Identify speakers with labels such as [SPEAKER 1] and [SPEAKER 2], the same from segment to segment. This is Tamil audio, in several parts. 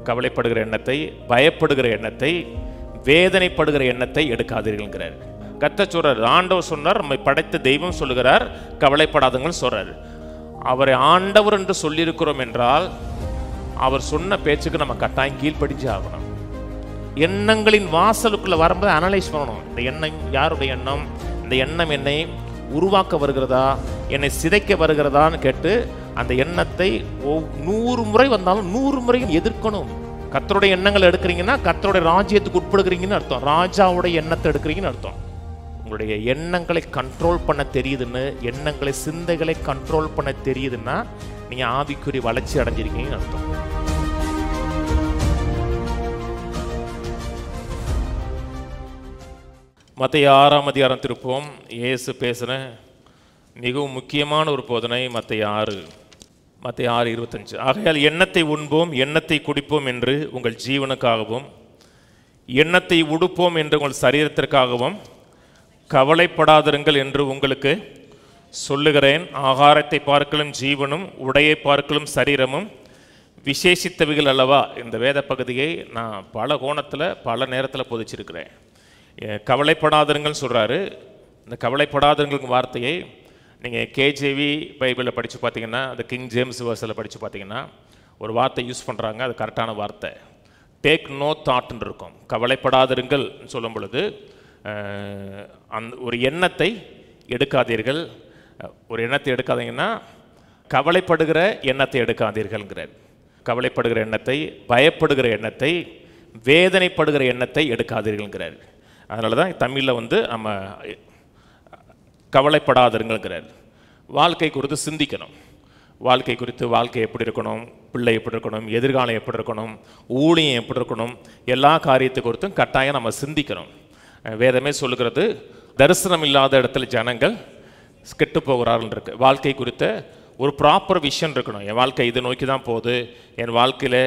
[SPEAKER 1] கவலைப்படுகிற எண்ணத்தை, பயப்படுகிற எண்ணத்தை, வேதனைப்படுகிற எண்ணத்தை எடுக்காதீர்கள்ங்கிறார். கர்த்தர் சொல்றார், ஆண்டவர் சொன்னார், நம்மை படைத்த தெய்வம் சொல்லுகிறார், கவலைப்படாதவங்க சொல்றாரு. அவரை ஆண்டவர் என்று சொல்லியிருக்கிறோம் என்றால் அவர் சொன்ன பேச்சுக்கு நம்ம கட்டாயம் கீழ்ப்படிஞ்சு ஆகணும். எண்ணங்களின் வாசலுக்குள்ள வரும்போது அனலைஸ் பண்ணணும். இந்த எண்ணம் யாருடைய எண்ணம், இந்த எண்ணம் என்னை உருவாக்க வருகிறதா, என்னை சிதைக்க வருகிறதான்னு கேட்டு அந்த எண்ணத்தை 100 முறை வந்தாலும் 100 முறையும் எதிர்க்கணும். கர்த்தருடைய எண்ணங்களை எடுக்கிறீங்கன்னா கர்த்தருடைய ராஜ்யத்துக்கு உட்படுகிறீங்கன்னு அர்த்தம். ராஜாவுடைய எண்ணத்தை எடுக்கிறீங்கன்னு அர்த்தம். உங்களுடைய எண்ணங்களை கண்ட்ரோல் பண்ண தெரியுதுன்னு, எண்ணங்களை சிந்தைகளை கண்ட்ரோல் பண்ண தெரியுதுன்னா நீங்க ஆவிக்குரிய வளர்ச்சி அடைஞ்சிருக்கீங்கன்னு அர்த்தம். மத்தேயு 6ஆம் அதிகாரம் திருப்போம். இயேசு பேசின மிகவும் முக்கியமான ஒரு போதனை மத்தேயு 6:25. ஆகையால் எண்ணத்தை உண்போம், எண்ணத்தை குடிப்போம் என்று உங்கள் ஜீவனுக்காகவும், எண்ணத்தை உடுப்போம் என்று உங்கள் சரீரத்திற்காகவும் கவலைப்படாதிருங்கள் என்று உங்களுக்கு சொல்லுகிறேன். ஆகாரத்தை பார்க்கலும் ஜீவனும், உடையை பார்க்கலும் சரீரமும் விசேஷித்தவைகள் அல்லவா. இந்த வேத பகுதியை நான் பல கோணத்தில் பல நேரத்தில் பொதிச்சிருக்கிறேன். கவலைப்படாதிருங்கள் சொல்கிறாரு. இந்த கவலைப்படாதிருங்கள் வார்த்தையை நீங்கள் கேஜேவி பைபிளில் படித்து பார்த்தீங்கன்னா, அந்த கிங் ஜேம்ஸ் வேர்ஸில் படித்து பார்த்தீங்கன்னா ஒரு வார்த்தை யூஸ் பண்ணுறாங்க. அது கரெக்டான வார்த்தை. டேக் நோ தாட்ன்னு இருக்கும். கவலைப்படாதிருங்கள் சொல்லும் பொழுது ஒரு எண்ணத்தை எடுக்காதீர்கள். ஒரு எண்ணத்தை எடுக்காதீங்கன்னா கவலைப்படுகிற எண்ணத்தை எடுக்காதீர்கள்ங்கிறார். கவலைப்படுகிற எண்ணத்தை, பயப்படுகிற எண்ணத்தை, வேதனைப்படுகிற எண்ணத்தை எடுக்காதீர்கள்ங்கிறார். அதனால தான் தமிழில் நம்ம கவலைப்படாதீர்கள்ங்கிறார். வாழ்க்கை குறித்து சிந்திக்கணும். வாழ்க்கை குறித்து, வாழ்க்கை எப்படி இருக்கணும், பிள்ளை எப்படி இருக்கணும், எதிர்காலம் எப்படி இருக்கணும், ஊழியம் எப்படி இருக்கணும், எல்லா காரியத்தை குறித்தும் கட்டாயம் நம்ம சிந்திக்கணும். வேதமே சொல்லுகிறது, தரிசனம் இல்லாத இடத்துல ஜனங்கள் கெட்டு போகிறார்கள் இருக்கு. வாழ்க்கை குறித்த ஒரு ப்ராப்பர் விஷன் இருக்கணும். என் வாழ்க்கை இதை நோக்கி தான் போகுது, என் வாழ்க்கையில்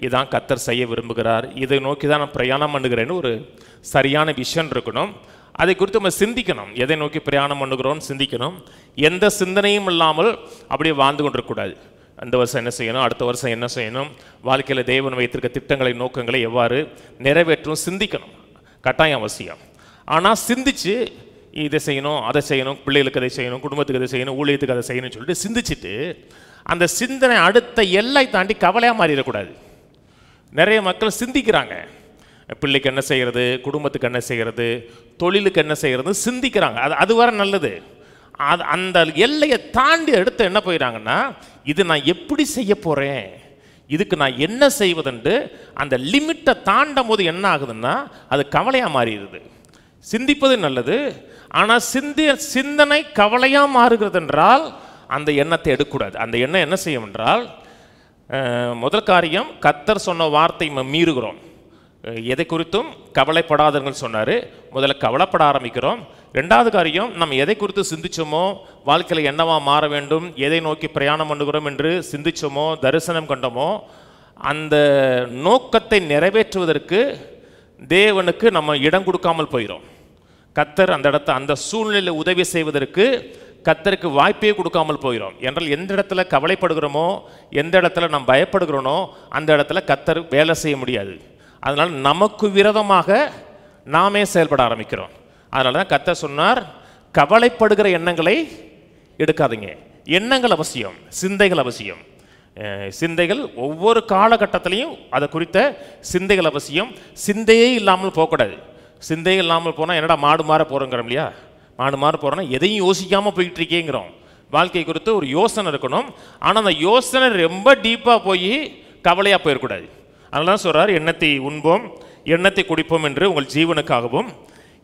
[SPEAKER 1] இதான் கர்த்தர் செய்ய விரும்புகிறார், இதை நோக்கி தான் நான் பிரயாணம் பண்ணுகிறேன்னு ஒரு சரியான விஷன் இருக்கணும். அதை குறித்து நம்ம சிந்திக்கணும். எதை நோக்கி பிரயாணம் பண்ணுகிறோன்னு சிந்திக்கணும். எந்த சிந்தனையும் இல்லாமல் அப்படியே வாழ்ந்து கொண்டிருக்கக்கூடாது. அந்த வருஷம் என்ன செய்யணும், அடுத்த வருஷம் என்ன செய்யணும், வாழ்க்கையில் தேவன் வைத்திருக்க திட்டங்களை, நோக்கங்களை எவ்வாறு நிறைவேற்றும் சிந்திக்கணும். கட்டாயம் அவசியம். ஆனால் சிந்திச்சு இதை செய்யணும், அதை செய்யணும், பிள்ளைகளுக்கு அதை செய்யணும், குடும்பத்துக்கு அதை செய்யணும், ஊழியத்துக்கு அதை செய்யணும்னு சொல்லிட்டு சிந்திச்சுட்டு அந்த சிந்தனை அடுத்த எல்லை தாண்டி கவலையாக மாறிடக்கூடாது. நிறைய மக்கள் சிந்திக்கிறாங்க, பிள்ளைக்கு என்ன செய்கிறது, குடும்பத்துக்கு என்ன செய்கிறது, தொழிலுக்கு என்ன செய்கிறது சிந்திக்கிறாங்க. அது வர நல்லது. அந்த எல்லையை தாண்டி அடுத்து என்ன போயிடறாங்கன்னா, இது நான் எப்படி செய்ய போகிறேன், இதுக்கு நான் என்ன செய்வதுண்டு அந்த லிமிட்டை தாண்டும் போது என்ன ஆகுதுன்னா அது கவலையாக மாறிடுது. சிந்திப்பது நல்லது, ஆனால் சிந்தனை கவலையாக மாறுகிறது என்றால் அந்த எண்ணத்தை எடுக்கக்கூடாது. அந்த எண்ணம் என்ன செய்யும் என்றால், முதல் காரியம், கர்த்தர் சொன்ன வார்த்தை மீறுகிறோம். எதை குறித்தும் கவலைப்படாதவர்கள் சொன்னார், முதல்ல கவலைப்பட ஆரம்பிக்கிறோம். ரெண்டாவது காரியம், நம்ம எதை குறித்து சிந்திச்சோமோ, வாழ்க்கையில் என்னவா மாற வேண்டும், எதை நோக்கி பிரயாணம் பண்ணுகிறோம் என்று சிந்திச்சோமோ, தரிசனம் கண்டோமோ, அந்த நோக்கத்தை நிறைவேற்றுவதற்கு தேவனுக்கு நம்ம இடம் கொடுக்காமல் போயிடும். கர்த்தர் அந்த இடத்த, அந்த சூழ்நிலையில் உதவி செய்வதற்கு கர்த்தருக்கு வாய்ப்பே கொடுக்காமல் போயிடும். என்றால் எந்த இடத்துல கவலைப்படுகிறோமோ, எந்த இடத்துல நாம் பயப்படுகிறோனோ அந்த இடத்துல கர்த்தர் வேலை செய்ய முடியாது. அதனால் நமக்கு விரோதமாக நாமே செயல்பட ஆரம்பிக்கிறோம். அதனால தான் கர்த்தர் சொன்னார், கவலைப்படுகிற எண்ணங்களை எடுக்காதீங்க. எண்ணங்கள் அவசியம், சிந்தைகள் அவசியம். சிந்தைகள் ஒவ்வொரு காலகட்டத்திலையும் அதை குறித்த சிந்தைகள் அவசியம். சிந்தையே இல்லாமல் போகக்கூடாது. சிந்தையே இல்லாமல் போனால் என்னடா மாடு மாற போகிறோங்கிறோம் இல்லையா, மாடு மாற போகிறோன்னா எதையும் யோசிக்காமல் போயிட்டு இருக்கேங்கிறோம். வாழ்க்கை குறித்து ஒரு யோசனை இருக்கணும். ஆனால் அந்த யோசனை ரொம்ப டீப்பாக போய் கவலையாக போயிடக்கூடாது. அதனால தான் சொல்கிறார், எண்ணத்தை உண்போம், எண்ணத்தை குடிப்போம் என்று உங்கள் ஜீவனுக்காகவும்,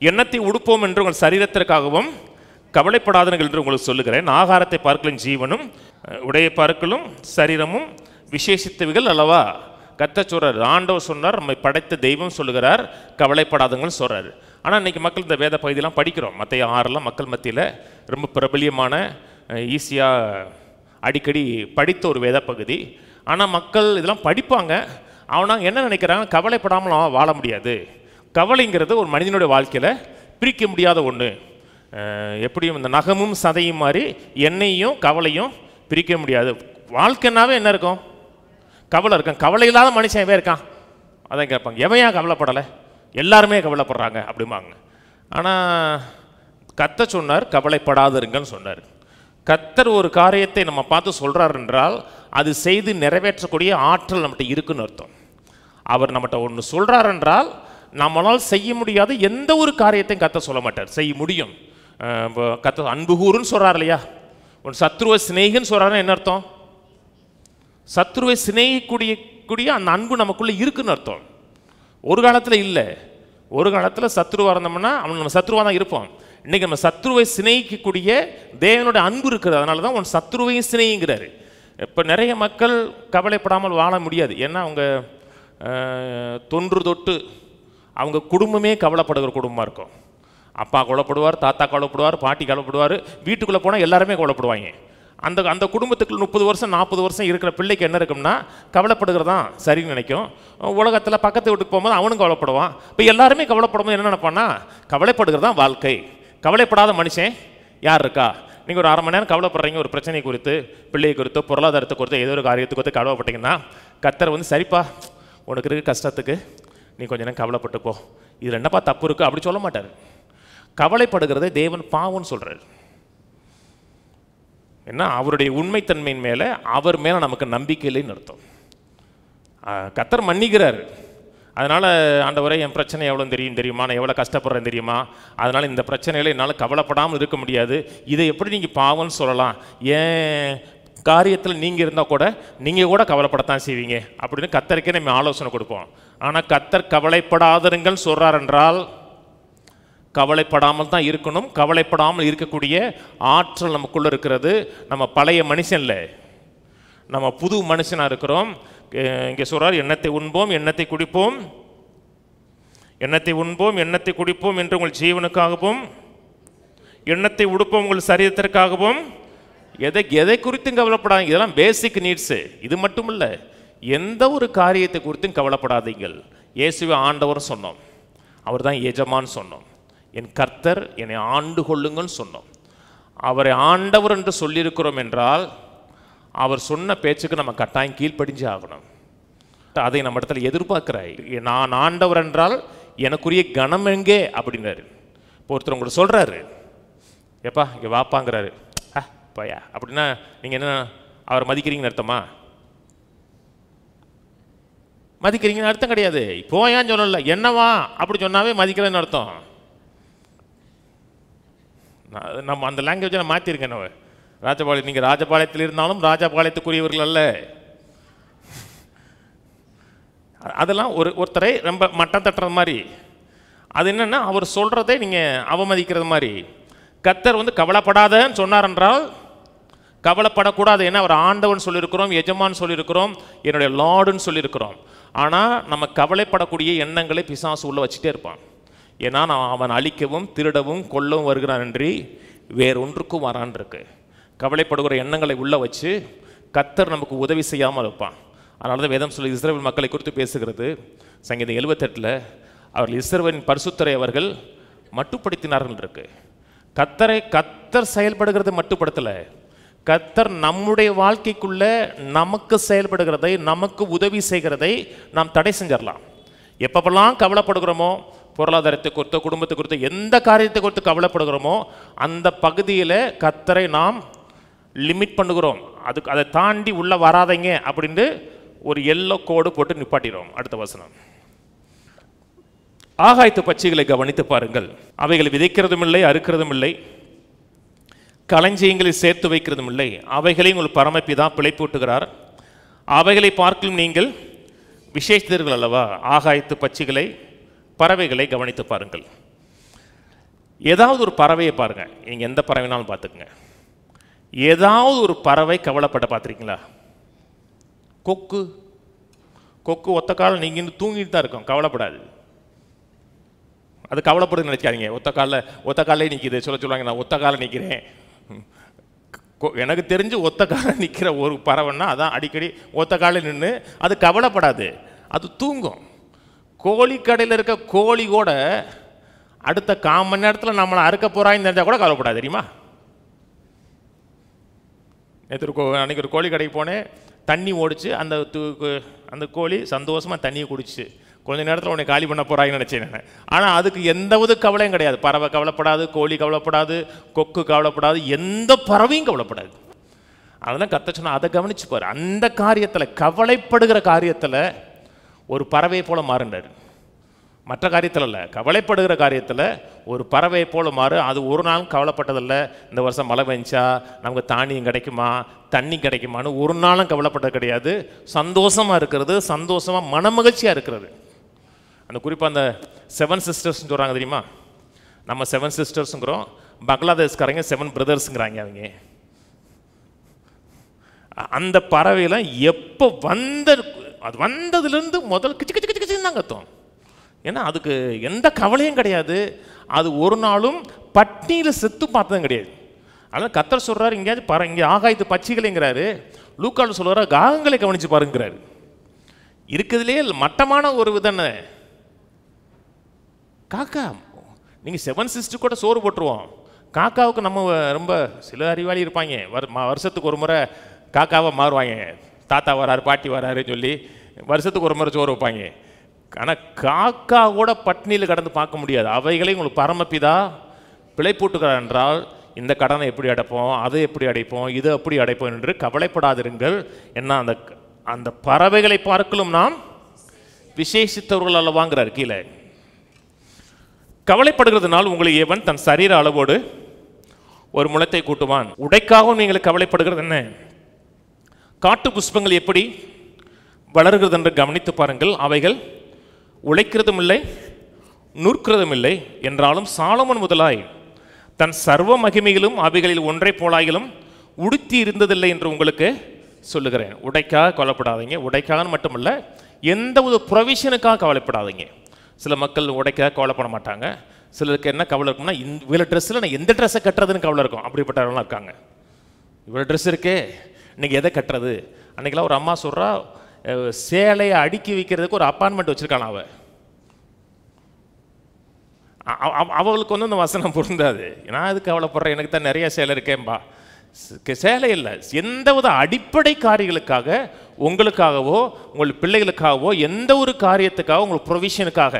[SPEAKER 1] எண்ணத்தை உடுப்போம் என்று உங்கள் சரீரத்திற்காகவும் கவலைப்படாதீர்கள் என்று உங்களுக்கு சொல்லுகிறேன். ஆகாரத்தை பார்க்கலும் ஜீவனும், உடையை பார்க்கலும் சரீரமும் விசேஷித்தவைகள் அல்லவா. கர்த்தர் சொல்கிறார், ஆண்டவர் சொன்னார், நம்மை படைத்த தெய்வம் சொல்லுகிறார், கவலைப்படாதவங்கன்னு சொல்கிறார். ஆனால் இன்றைக்கி மக்கள் இந்த வேத பகுதியெலாம் படிக்கிறோம். மத்தேயு 6 மக்கள் மத்தியில் ரொம்ப பிரபலியமான, ஈஸியாக அடிக்கடி படித்த ஒரு வேத பகுதி. ஆனால் மக்கள் இதெல்லாம் படிப்பாங்க. அவனாங்க என்ன நினைக்கிறாங்க, கவலைப்படாமல் வாழ முடியாது. கவலைங்கிறது ஒரு மனிதனுடைய வாழ்க்கையில் பிரிக்க முடியாத ஒன்று. எப்படியும் இந்த நகமும் சதையும் மாதிரி எண்ணெயும் கவலையும் பிரிக்க முடியாது. வாழ்க்கைனாவே என்ன இருக்கும், கவலை இருக்கான். கவலை இல்லாத மனுஷன் எவன் இருக்கான்? அதான் கேட்பாங்க, எவன் ஏன் கவலைப்படலை? எல்லாருமே கவலைப்படுறாங்க அப்படிம்பாங்க. ஆனால் கர்த்தர் சொன்னார் கவலைப்படாதிருங்கன்னு சொன்னார். கர்த்தர் ஒரு காரியத்தை நம்ம பார்த்து சொல்கிறார் என்றால் அது செய்து நிறைவேற்றக்கூடிய ஆற்றல் நம்மகிட்ட இருக்குன்னு அர்த்தம். அவர் நம்மகிட்ட ஒன்று சொல்கிறார் என்றால் நம்மளால் செய்ய முடியாத எந்த ஒரு காரியத்தையும் கர்த்தர் சொல்ல மாட்டார், செய்ய முடியும். கர்த்தர் அன்பு கூறுன்னு சொல்கிறார் இல்லையா? உன் சத்ருவை சிநேகின்னு சொல்கிறாருன்னா என்ன அர்த்தம்? சத்ருவை சிநேகிக்கூடிய அந்த அன்பு நமக்குள்ளே இருக்குன்னு அர்த்தம். ஒரு காலத்தில் இல்லை, ஒரு காலத்தில் சத்ருவாக இருந்தோம்னா அவன் நம்ம சத்ருவாக தான் இருப்போம். இன்றைக்கி நம்ம சத்ருவை சிநேகிக்கக்கூடிய தேவனுடைய அன்பு இருக்குது. அதனால தான் உன் சத்ருவையும் சிநேகிங்கிறாரு. இப்போ நிறைய மக்கள் கவலைப்படாமல் வாழ முடியாது. ஏன்னா அவங்க தொன்று தொட்டு அவங்க குடும்பமே கவலைப்படுகிற குடும்பமாக இருக்கும். அப்பா கவலைப்படுவார், தாத்தா கவலைப்படுவார், பாட்டி கவலைப்படுவார், வீட்டுக்குள்ளே போனால் எல்லாருமே கவலைப்படுவாங்க. அந்த குடும்பத்துக்குள்ள 30 வருஷம் 40 வருஷம் இருக்கிற பிள்ளைக்கு என்ன இருக்கும்னா கவலைப்படுகிறது தான் சரின்னு நினைக்கும். உலகத்தில் பக்கத்து வீட்டுக்கு போகும்போது அவனும் கவலைப்படுவான். இப்போ எல்லாருமே கவலைப்படும்போது என்ன நினைப்பான்னா கவலைப்படுகிறது தான் வாழ்க்கை. கவலைப்படாத மனுஷன் யார் இருக்கா? நீங்கள் ஒரு 1/2 மணி நேரம் கவலைப்படுறீங்க ஒரு பிரச்சனை குறித்து, பிள்ளையை குறித்து, பொருளாதாரத்தை குறித்து, ஏதோ ஒரு காரியத்தை குறித்து கவலைப்பட்டீங்கன்னா கர்த்தர் வந்து சரிப்பா உனக்கு இருக்க கஷ்டத்துக்கு நீ கொஞ்ச நேரம் கவலைப்பட்டு போ, இதில் என்னப்பா தப்பு இருக்குது அப்படி சொல்ல மாட்டார். கவலைப்படுகிறதை தேவன் பாவம்னு சொல்கிறார். ஏன்னா அவருடைய உண்மைத்தன்மையின் மேலே அவர் மேலே நமக்கு நம்பிக்கை இல்லைன்னு அர்த்தம். கர்த்தர் மன்னிக்கிறார். அதனால் ஆண்டவரே என் பிரச்சனை எவ்வளோ தெரியுமா, நான் எவ்வளோ கஷ்டப்படுறேன் தெரியுமா, அதனால் இந்த பிரச்சனையில் என்னால் கவலைப்படாமல் இருக்க முடியாது, இதை எப்படி நீங்கள் பாவம்னு சொல்லலாம், ஏன் காரியத்தில் நீங்கள் இருந்தால் கூட நீங்கள் கூட கவலைப்படத்தான் செய்வீங்க அப்படின்னு கர்த்தருக்கே நம்ம ஆலோசனை கொடுப்போம். ஆனால் கர்த்தர் கவலைப்படாதருங்கள் சொல்கிறார் என்றால் கவலைப்படாமல் தான் இருக்கணும். கவலைப்படாமல் இருக்கக்கூடிய ஆற்றல் நமக்குள்ளே இருக்கிறது. நம்ம பழைய மனுஷன்ல, நம்ம புது மனுஷனாக இருக்கிறோம். இங்கே சொல்கிறார் எண்ணத்தை உண்போம் எண்ணத்தை குடிப்போம், எண்ணத்தை உண்போம் எண்ணத்தை குடிப்போம் என்று உங்கள் ஜீவனுக்காகவும் எண்ணத்தை உடுப்போம் உங்கள் சரீரத்திற்காகவும். எதை குறித்தும் கவலைப்படாதீங்க. இதெல்லாம் பேசிக் நீட்ஸு. இது மட்டும் இல்லை, எந்த ஒரு காரியத்தை குறித்தும் கவலைப்படாதீங்கள். இயேசுவை ஆண்டவர் சொன்னோம், அவர் தான் எஜமான்னு சொன்னோம். என் கர்த்தர் என்னை ஆண்டு கொள்ளுங்கன்னு சொன்னோம். அவரை ஆண்டவர் என்று சொல்லியிருக்கிறோம் என்றால் அவர் சொன்ன பேச்சுக்கு நம்ம கட்டாயம் கீழ்ப்படிஞ்சு ஆகணும். அதை நம்ம இடத்துல எதிர்பார்க்கிறாய். நான் ஆண்டவர் என்றால் எனக்குரிய கனம் எங்கே அப்படின்னாரு. இப்போ ஒருத்தர் உங்களுக்கு சொல்கிறாரு, எப்பா இங்கே வாப்பாங்கிறாரு, பையா அப்படின்னா நீங்கள் என்ன அவரை மதிக்கிறீங்கன்னு அர்த்தமா? மதிக்கிறீங்கன்னு அர்த்தம் கிடையாது. போயான்னு சொல்லல, என்னவா அப்படி சொன்னாவே மதிக்கலன்னு அர்த்தம். நம்ம அந்த லாங்குவேஜை நான் மாற்றிருக்கேன். நம்ம ராஜபாளையம், நீங்கள் ராஜபாளையத்தில் இருந்தாலும் ராஜபாளையத்துக்குரியவர்கள் அல்ல. அதெல்லாம் ஒருத்தரை ரொம்ப மட்டம் தட்டுறது மாதிரி. அது என்னென்னா அவர் சொல்கிறதை நீங்கள் அவமதிக்கிறது மாதிரி. கர்த்தர் வந்து கவலைப்படாதன்னு சொன்னார் என்றால் கவலைப்படக்கூடாது. ஏன்னா அவர் ஆண்டவன் சொல்லியிருக்கிறோம், எஜமான் சொல்லியிருக்கிறோம், என்னுடைய லார்டுன்னு சொல்லியிருக்கிறோம். ஆனால் நம்ம கவலைப்படக்கூடிய எண்ணங்களை பிசாசு உள்ள வச்சுட்டே இருப்பான். ஏன்னா அவன் அழிக்கவும் திருடவும் கொல்லவும் வருகிறான் என்று வேறொன்றுக்கும் வரான் இருக்கு. கவலைப்படுகிற எண்ணங்களை உள்ள வச்சு கர்த்தர் நமக்கு உதவி செய்யாமல் இருப்பான். அதனால தான் வேதம் சொல்லி இஸ்ரவேல் மக்களை குறித்து பேசுகிறது. சங்கீதம் 78 அவர்கள் இஸ்ரவேலின் பரிசுத்தரை அவர்கள் மட்டுப்படுத்தினார்கள் இருக்கு. கர்த்தர் செயல்படுகிறது மட்டுப்படுத்தலை. கர்த்தர் நம்முடைய வாழ்க்கைக்குள்ள நமக்கு செயல்படுகிறதை, நமக்கு உதவி செய்கிறதை நாம் தடை செஞ்சிடலாம். எப்பப்பெல்லாம் கவலைப்படுகிறோமோ, பொருளாதாரத்தை குறித்து, குடும்பத்தை குறித்து, எந்த காரியத்தை குறித்து கவலைப்படுகிறோமோ அந்த பகுதியில் கர்த்தரை நாம் லிமிட் பண்ணுகிறோம். அதை தாண்டி உள்ள வராதைங்க அப்படின்ட்டு ஒரு எல்லோ கோடு போட்டு நிப்பாட்டிடுவோம். அடுத்த வசனம், ஆகாயத்து பட்சிகளை கவனித்து பாருங்கள், அவைகளை விதைக்கிறதும் இல்லை, அறுக்கிறதும் இல்லை, களஞ்சியங்களில் சேர்த்து வைக்கிறதும் இல்லை, அவைகளை உங்கள் பரமபிதா பிழைப்பூட்டுகிறார். அவைகளை பார்க்கும் நீங்கள் விசேஷித்தர்கள் அல்லவா. ஆகாயத்து பட்சிகளை, பறவைகளை கவனித்து பாருங்கள். ஏதாவது ஒரு பறவையை பாருங்கள், நீங்கள் எந்த பறவைனாலும் பார்த்துக்குங்க. ஏதாவது ஒரு பறவை கவலைப்பட்ட பார்த்துருக்கீங்களா? கொக்கு ஒத்த காலம் நீங்கள் இன்னும் தூங்கிட்டு தான் இருக்கும், கவலைப்படாது. அது கவலைப்படுதுன்னு நினைக்காதீங்க. ஒத்த காலே நிற்கிது சொல்லுவாங்க, நான் ஒத்த காலம் நிற்கிறேன். எனக்கு தெரிஞ்சு ஒத்த காலம் நிற்கிற ஒரு பறவைன்னா அதான் அடிக்கடி ஒத்த காலில் நின்று அது கவலைப்படாது, அது தூங்கும். கோழிக்கடையில் இருக்க கோழி கூட அடுத்த 1/4 மணி நேரத்தில் நம்மளை அறுக்க போகிறான்னு தெரிஞ்சால் கூட கவலைப்படாது தெரியுமா? அன்றைக்கி ஒரு கோழி கடைக்கு போனேன். தண்ணி ஓடிச்சு, அந்த கோழி சந்தோஷமாக தண்ணியை குடிச்சு. கொஞ்ச நேரத்தில் உன்னை காலி பண்ண போகிறாங்கன்னு நினச்சேன் நான். ஆனால் அதுக்கு எந்த கவலையும் கிடையாது. பறவை கவலைப்படாது, கோழி கவலைப்படாது, கொக்கு கவலைப்படாது, எந்த பறவையும் கவலைப்படாது. அதெல்லாம் கத்த சொன்னால் அதை கவனிச்சு பாரு. அந்த காரியத்தில், கவலைப்படுகிற காரியத்தில் ஒரு பறவையை போல மாறுண்டார். மற்ற காரியத்தில் இல்லை, கவலைப்படுகிற காரியத்தில் ஒரு பறவையை போல மாறு. அது ஒரு நாளும் கவலைப்பட்டதில்லை. இந்த வருஷம் மழை பெஞ்சா நமக்கு தானியம் கிடைக்குமா, தண்ணி கிடைக்குமான்னு ஒரு நாளும் கவலைப்பட்டது கிடையாது. சந்தோஷமாக இருக்கிறது, சந்தோஷமாக மனமகிழ்ச்சியாக இருக்கிறது. அந்த குறிப்பாக அந்த 7 சிஸ்டர்ஸ்ன்னு சொல்கிறாங்க தெரியுமா? நம்ம 7 சிஸ்டர்ஸுங்கிறோம், பங்களாதேஷ்காரங்க 7 பிரதர்ஸுங்கிறாங்க. அவங்க அந்த பறவையெல்லாம் எப்போ அது வந்ததுலேருந்து முதல் கிச்சு கிச்சு கிச்சு கிச்சுன்னு தான் கத்தும். ஏன்னா அதுக்கு எந்த கவலையும் கிடையாது. அது ஒரு நாளும் பட்னியில் செத்து பார்த்ததும் கிடையாது. அதனால் கர்த்தர் சொல்கிறார், எங்கேயாவது இங்கே ஆகாயத்து பட்சிகளைங்கிறாரு. லூக்கால் சொல்கிறார், காகங்களை கவனித்து பாருங்கிறாரு. இருக்குதுலே மட்டமான ஒரு விதன்னு காக்கா. நீங்கள் 7 சிஸ்டர் கூட சோறு போட்டுருவோம். காக்காவுக்கு நம்ம ரொம்ப சில அறிவாளி இருப்பாங்க, வருஷத்துக்கு ஒரு முறை காக்காவை மாறுவாங்க. தாத்தா வராரு, பாட்டி வராருன்னு சொல்லி வருஷத்துக்கு ஒரு முறை சோறு வைப்பாங்க. ஆனால் காக்கா கூட பட்னியில் கடந்து பார்க்க முடியாது. அவைகளை உங்களுக்கு பரமபிதா பிழை போட்டுக்கிறார் என்றால், இந்த கடனை எப்படி அடைப்போம், அதை எப்படி அடைப்போம், இதை எப்படி அடைப்போம் என்று கவலைப்படாதிருங்கள். என்ன அந்த பறவைகளை பார்க்கலும் நாம் விசேஷித்தவர்கள் அல்ல வாங்குறார். கீழே கவலைப்படுகிறதுனால் உங்களை ஏவன் தன் சரீர அளவோடு ஒரு முளத்தை கூட்டுவான். உடைக்காகவும் நீங்கள் கவலைப்படுகிறது என்ன? காட்டு புஷ்பங்கள் எப்படி வளர்கிறது என்று கவனித்து பாருங்கள். அவைகள் உழைக்கிறதும் இல்லை, நூற்கிறதும் இல்லை. என்றாலும் சாலமோன் முதலாய் தன் சர்வ மகிமையிலும் அவைகளில் ஒன்றை போலாயிலும் உடுத்தி இருந்ததில்லை என்று உங்களுக்கு சொல்லுகிறேன். உடைக்காக கவலைப்படாதீங்க. உடைக்காக மட்டுமல்ல, எந்த ஒரு ப்ரொவிஷனுக்காக கவலைப்படாதீங்க. சில மக்கள் உடைக்காக கவலைப்பட மாட்டாங்க. சிலருக்கு என்ன கவலை இருக்கும்னா, இவ்வளோ ட்ரெஸ்ஸில் நான் எந்த ட்ரெஸ்ஸை கட்டுறதுன்னு கவலை இருக்கும். அப்படிப்பட்டவங்களாம் இருக்காங்க. இவ்வளோ ட்ரெஸ் இருக்கே, இன்றைக்கி எதை கட்டுறது? அன்றைக்கெல்லாம் ஒரு அம்மா சொல்கிறா, சேலையை அடுக்கி வைக்கிறதுக்கு ஒரு அப்பார்ட்மெண்ட் வச்சுருக்கான். அவளுக்கு வந்து அந்த வசனம் பொருந்தாது. நான் அதுக்கு கவலைப்படுறேன், எனக்கு தான் நிறைய சேலை இருக்கேன்பா. சேலை இல்லை, எந்த வித அடிப்படை காரியங்களுக்காக, உங்களுக்காகவோ உங்கள் பிள்ளைகளுக்காகவோ, எந்த ஒரு காரியத்துக்காக, உங்களுக்கு ப்ரொவிஷனுக்காக,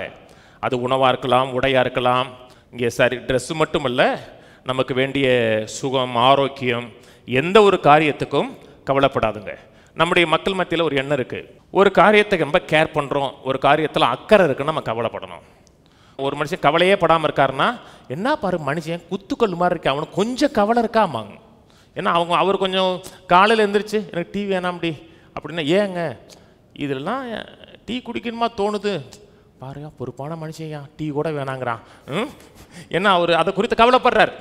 [SPEAKER 1] அது உணவாக இருக்கலாம், உடையாக இருக்கலாம், இங்கே சரி ட்ரெஸ்ஸு மட்டும் இல்லை, நமக்கு வேண்டிய சுகம், ஆரோக்கியம், எந்த ஒரு காரியத்துக்கும் கவலைப்படாதுங்க. நம்முடைய மக்கள் மத்தியில் ஒரு எண்ணம் இருக்குது, ஒரு காரியத்தை ரொம்ப கேர் பண்ணுறோம், ஒரு காரியத்தில் அக்கறை இருக்குன்னு நம்ம கவலைப்படணும். ஒரு மனுஷன் கவலையே படாமல் இருக்காருன்னா, என்ன பாரு மனுஷன் குத்துக்கல் மாதிரி இருக்கு, அவனுக்கு கொஞ்சம் கவலை இருக்காமாங்க. ஏன்னா அவர் கொஞ்சம் காலையில் எழுந்திரிச்சு எனக்கு டீ வேணாம்டி அப்படின்னா, ஏங்க இதெல்லாம் டீ குடிக்கணுமா தோணுது, பாருங்க பொறுப்பான மனுஷன் டீ கூட வேணாங்கிறான். ஏன்னா அவர் அதை குறித்து கவலைப்படுறார்.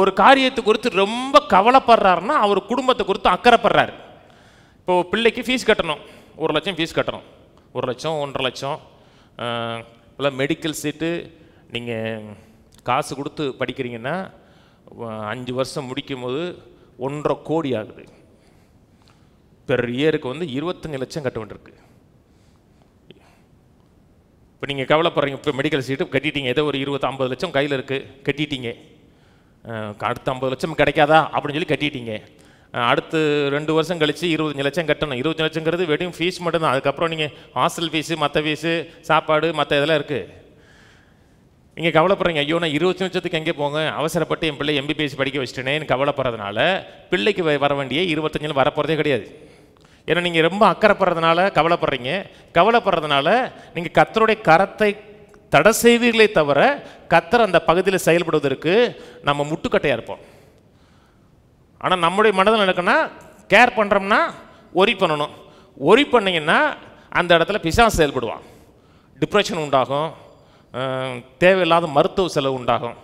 [SPEAKER 1] ஒரு காரியத்தை குறித்து ரொம்ப கவலைப்படுறாருன்னா அவர் குடும்பத்தை குறித்து அக்கறைப்படுறார். இப்போது பிள்ளைக்கு ஃபீஸ் கட்டணும், 1 லட்சம் ஃபீஸ் கட்டணும், 1 லட்சம் 1.5 லட்சம். இல்லை மெடிக்கல் சீட்டு நீங்கள் காசு கொடுத்து படிக்கிறீங்கன்னா 5 வருஷம் முடிக்கும் போது 1.5 கோடி ஆகுது. பெர் இயருக்கு வந்து 25 லட்சம் கட்ட வேண்டியிருக்கு. இப்போ நீங்கள் கவலைப்படுறீங்க, இப்போ மெடிக்கல் சீட்டு கட்டிட்டீங்க, ஏதோ ஒரு 20-50 லட்சம் கையில் இருக்குது, கட்டிட்டீங்க. அடுத்த 50 லட்சம் கிடைக்காதா அப்படின்னு சொல்லி கட்டிட்டீங்க. அடுத்து 2 வருஷம் கழித்து 25 லட்சம் கட்டணும். 25 லட்சங்கிறது வெறும் ஃபீஸ் மட்டும்தான். அதுக்கப்புறம் நீங்கள் ஹாஸ்டல் ஃபீஸு, மற்ற ஃபீஸு, சாப்பாடு, மற்ற இதெல்லாம் இருக்குது. நீங்கள் கவலைப்படுறீங்க, ஐயோ நான் 25 லட்சத்துக்கு எங்கே போங்க, அவசரப்பட்டு என் பிள்ளை MBBS படிக்க வச்சுட்டேனேன்னு கவலைப்படுறதுனால பிள்ளைக்கு வர வேண்டிய 25 வரப்போகிறதே கிடையாது. ஏன்னா நீங்கள் ரொம்ப அக்கறைப்படுறதுனால கவலைப்படுறீங்க. கவலைப்படுறதுனால நீங்கள் கர்த்தருடைய கரத்தை தடை செய்வீர்களே தவிர கர்த்தர் அந்த பகுதியில் செயல்படுவதற்கு நம்ம முட்டுக்கட்டையாக இருப்போம். ஆனால் நம்முடைய மனதில் நடக்குன்னா, கேர் பண்ணுறோம்னா ஒரி பண்ணணும். ஒரி பண்ணிங்கன்னா அந்த இடத்துல பிசாசு செயல்படுவான், டிப்ரெஷன் உண்டாகும், தேவையில்லாத மருத்துவ செலவு உண்டாகும்.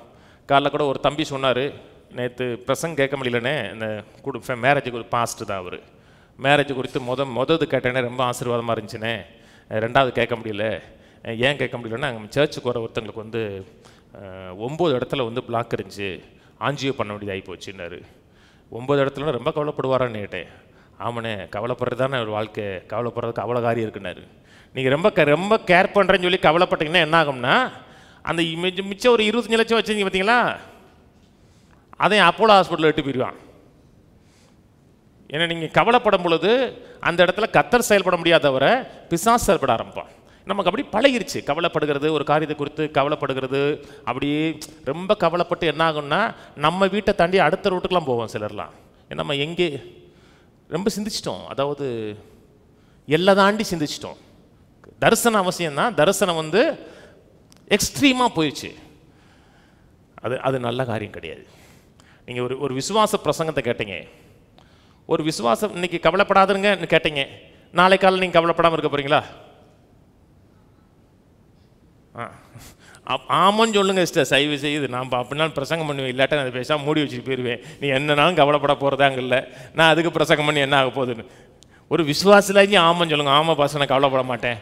[SPEAKER 1] காலைல கூட ஒரு தம்பி சொன்னார், நேற்று பிரசங்க கேட்க முடியலனே, இந்த மேரேஜுக்கு பாஸ்ட்டு தான் அவர், மேரேஜ் குறித்து மொதது கேட்டேனே ரொம்ப ஆசீர்வாதமாக இருந்துச்சுனே, 2வது கேட்க முடியல. ஏன் கேட்க முடியலன்னா, அங்கே சர்ச்சுக்கு வர ஒருத்தங்களுக்கு வந்து 9 இடத்துல வந்து பிளாக் இருந்துச்சு, ஆஞ்சியோ பண்ண வேண்டியது ஆகி போச்சுன்னாரு. 9 இடத்துல ரொம்ப கவலைப்படுவாரான்னு கேட்டேன். ஆமாண்ணே, கவலைப்படுறது தானே ஒரு வாழ்க்கை, கவலைப்படுறதுக்கு அவ்வளோ காரியம் இருக்குன்னாரு. நீங்கள் ரொம்ப கேர் பண்ணுறேன்னு சொல்லி கவலைப்பட்டீங்கன்னா என்ன ஆகும்னா, அந்த மிச்சம் ஒரு 25 லட்சம் வச்சுருந்தீங்க பார்த்தீங்களா, அதையும் அப்போலோ ஹாஸ்பிட்டலில் எட்டு போயிடுவான். ஏன்னா நீங்கள் கவலைப்படும் பொழுது அந்த இடத்துல கர்த்தர் செயல்பட முடியாதவரை பிசாசு செயல்பட ஆரம்பிப்பான். நமக்கு அப்படி பழகிருச்சு. கவலைப்படுகிறது, ஒரு காரியத்தை குறித்து கவலைப்படுகிறது, அப்படியே ரொம்ப கவலைப்பட்டு என்ன ஆகும்னா நம்ம வீட்டை தாண்டி அடுத்த ரூட்டுக்கெலாம் போவோம் சிலர்லாம். நம்ம எங்கே ரொம்ப சிந்திச்சிட்டோம், அதாவது எல்லாம் தாண்டி சிந்திச்சிட்டோம். தரிசனம் அவசியம்தான், தரிசனம் எக்ஸ்ட்ரீமாக போயிடுச்சு. அது நல்ல காரியம் கிடையாது. நீங்கள் ஒரு விசுவாச பிரசங்கத்தை கேட்டீங்க, ஒரு விசுவாசம் இன்னைக்கு கவலைப்படாதுங்க கேட்டீங்க, நாளை காலையில் நீங்கள் கவலைப்படாமல் இருக்க போகிறீங்களா? ஆமான்னு சொல்லுங்க சிஸ்டர், சைவ செய்யுது. நான் அப்படின்னாலும் பிரசங்கம் பண்ணுவேன், இல்லாட்ட நான் அதை பேசாமல் மூடி வச்சுட்டு போயிடுவேன். நீ என்னன்னாலும் கவலைப்பட போகிறதாங்க இல்லை, நான் அதுக்கு பிரசங்கம் பண்ணி என்ன ஆக போகுதுன்னு. ஒரு விசுவாசிலாச்சு ஆமான்னு சொல்லுங்க. ஆமாம் பாச நான் கவலைப்பட மாட்டேன்.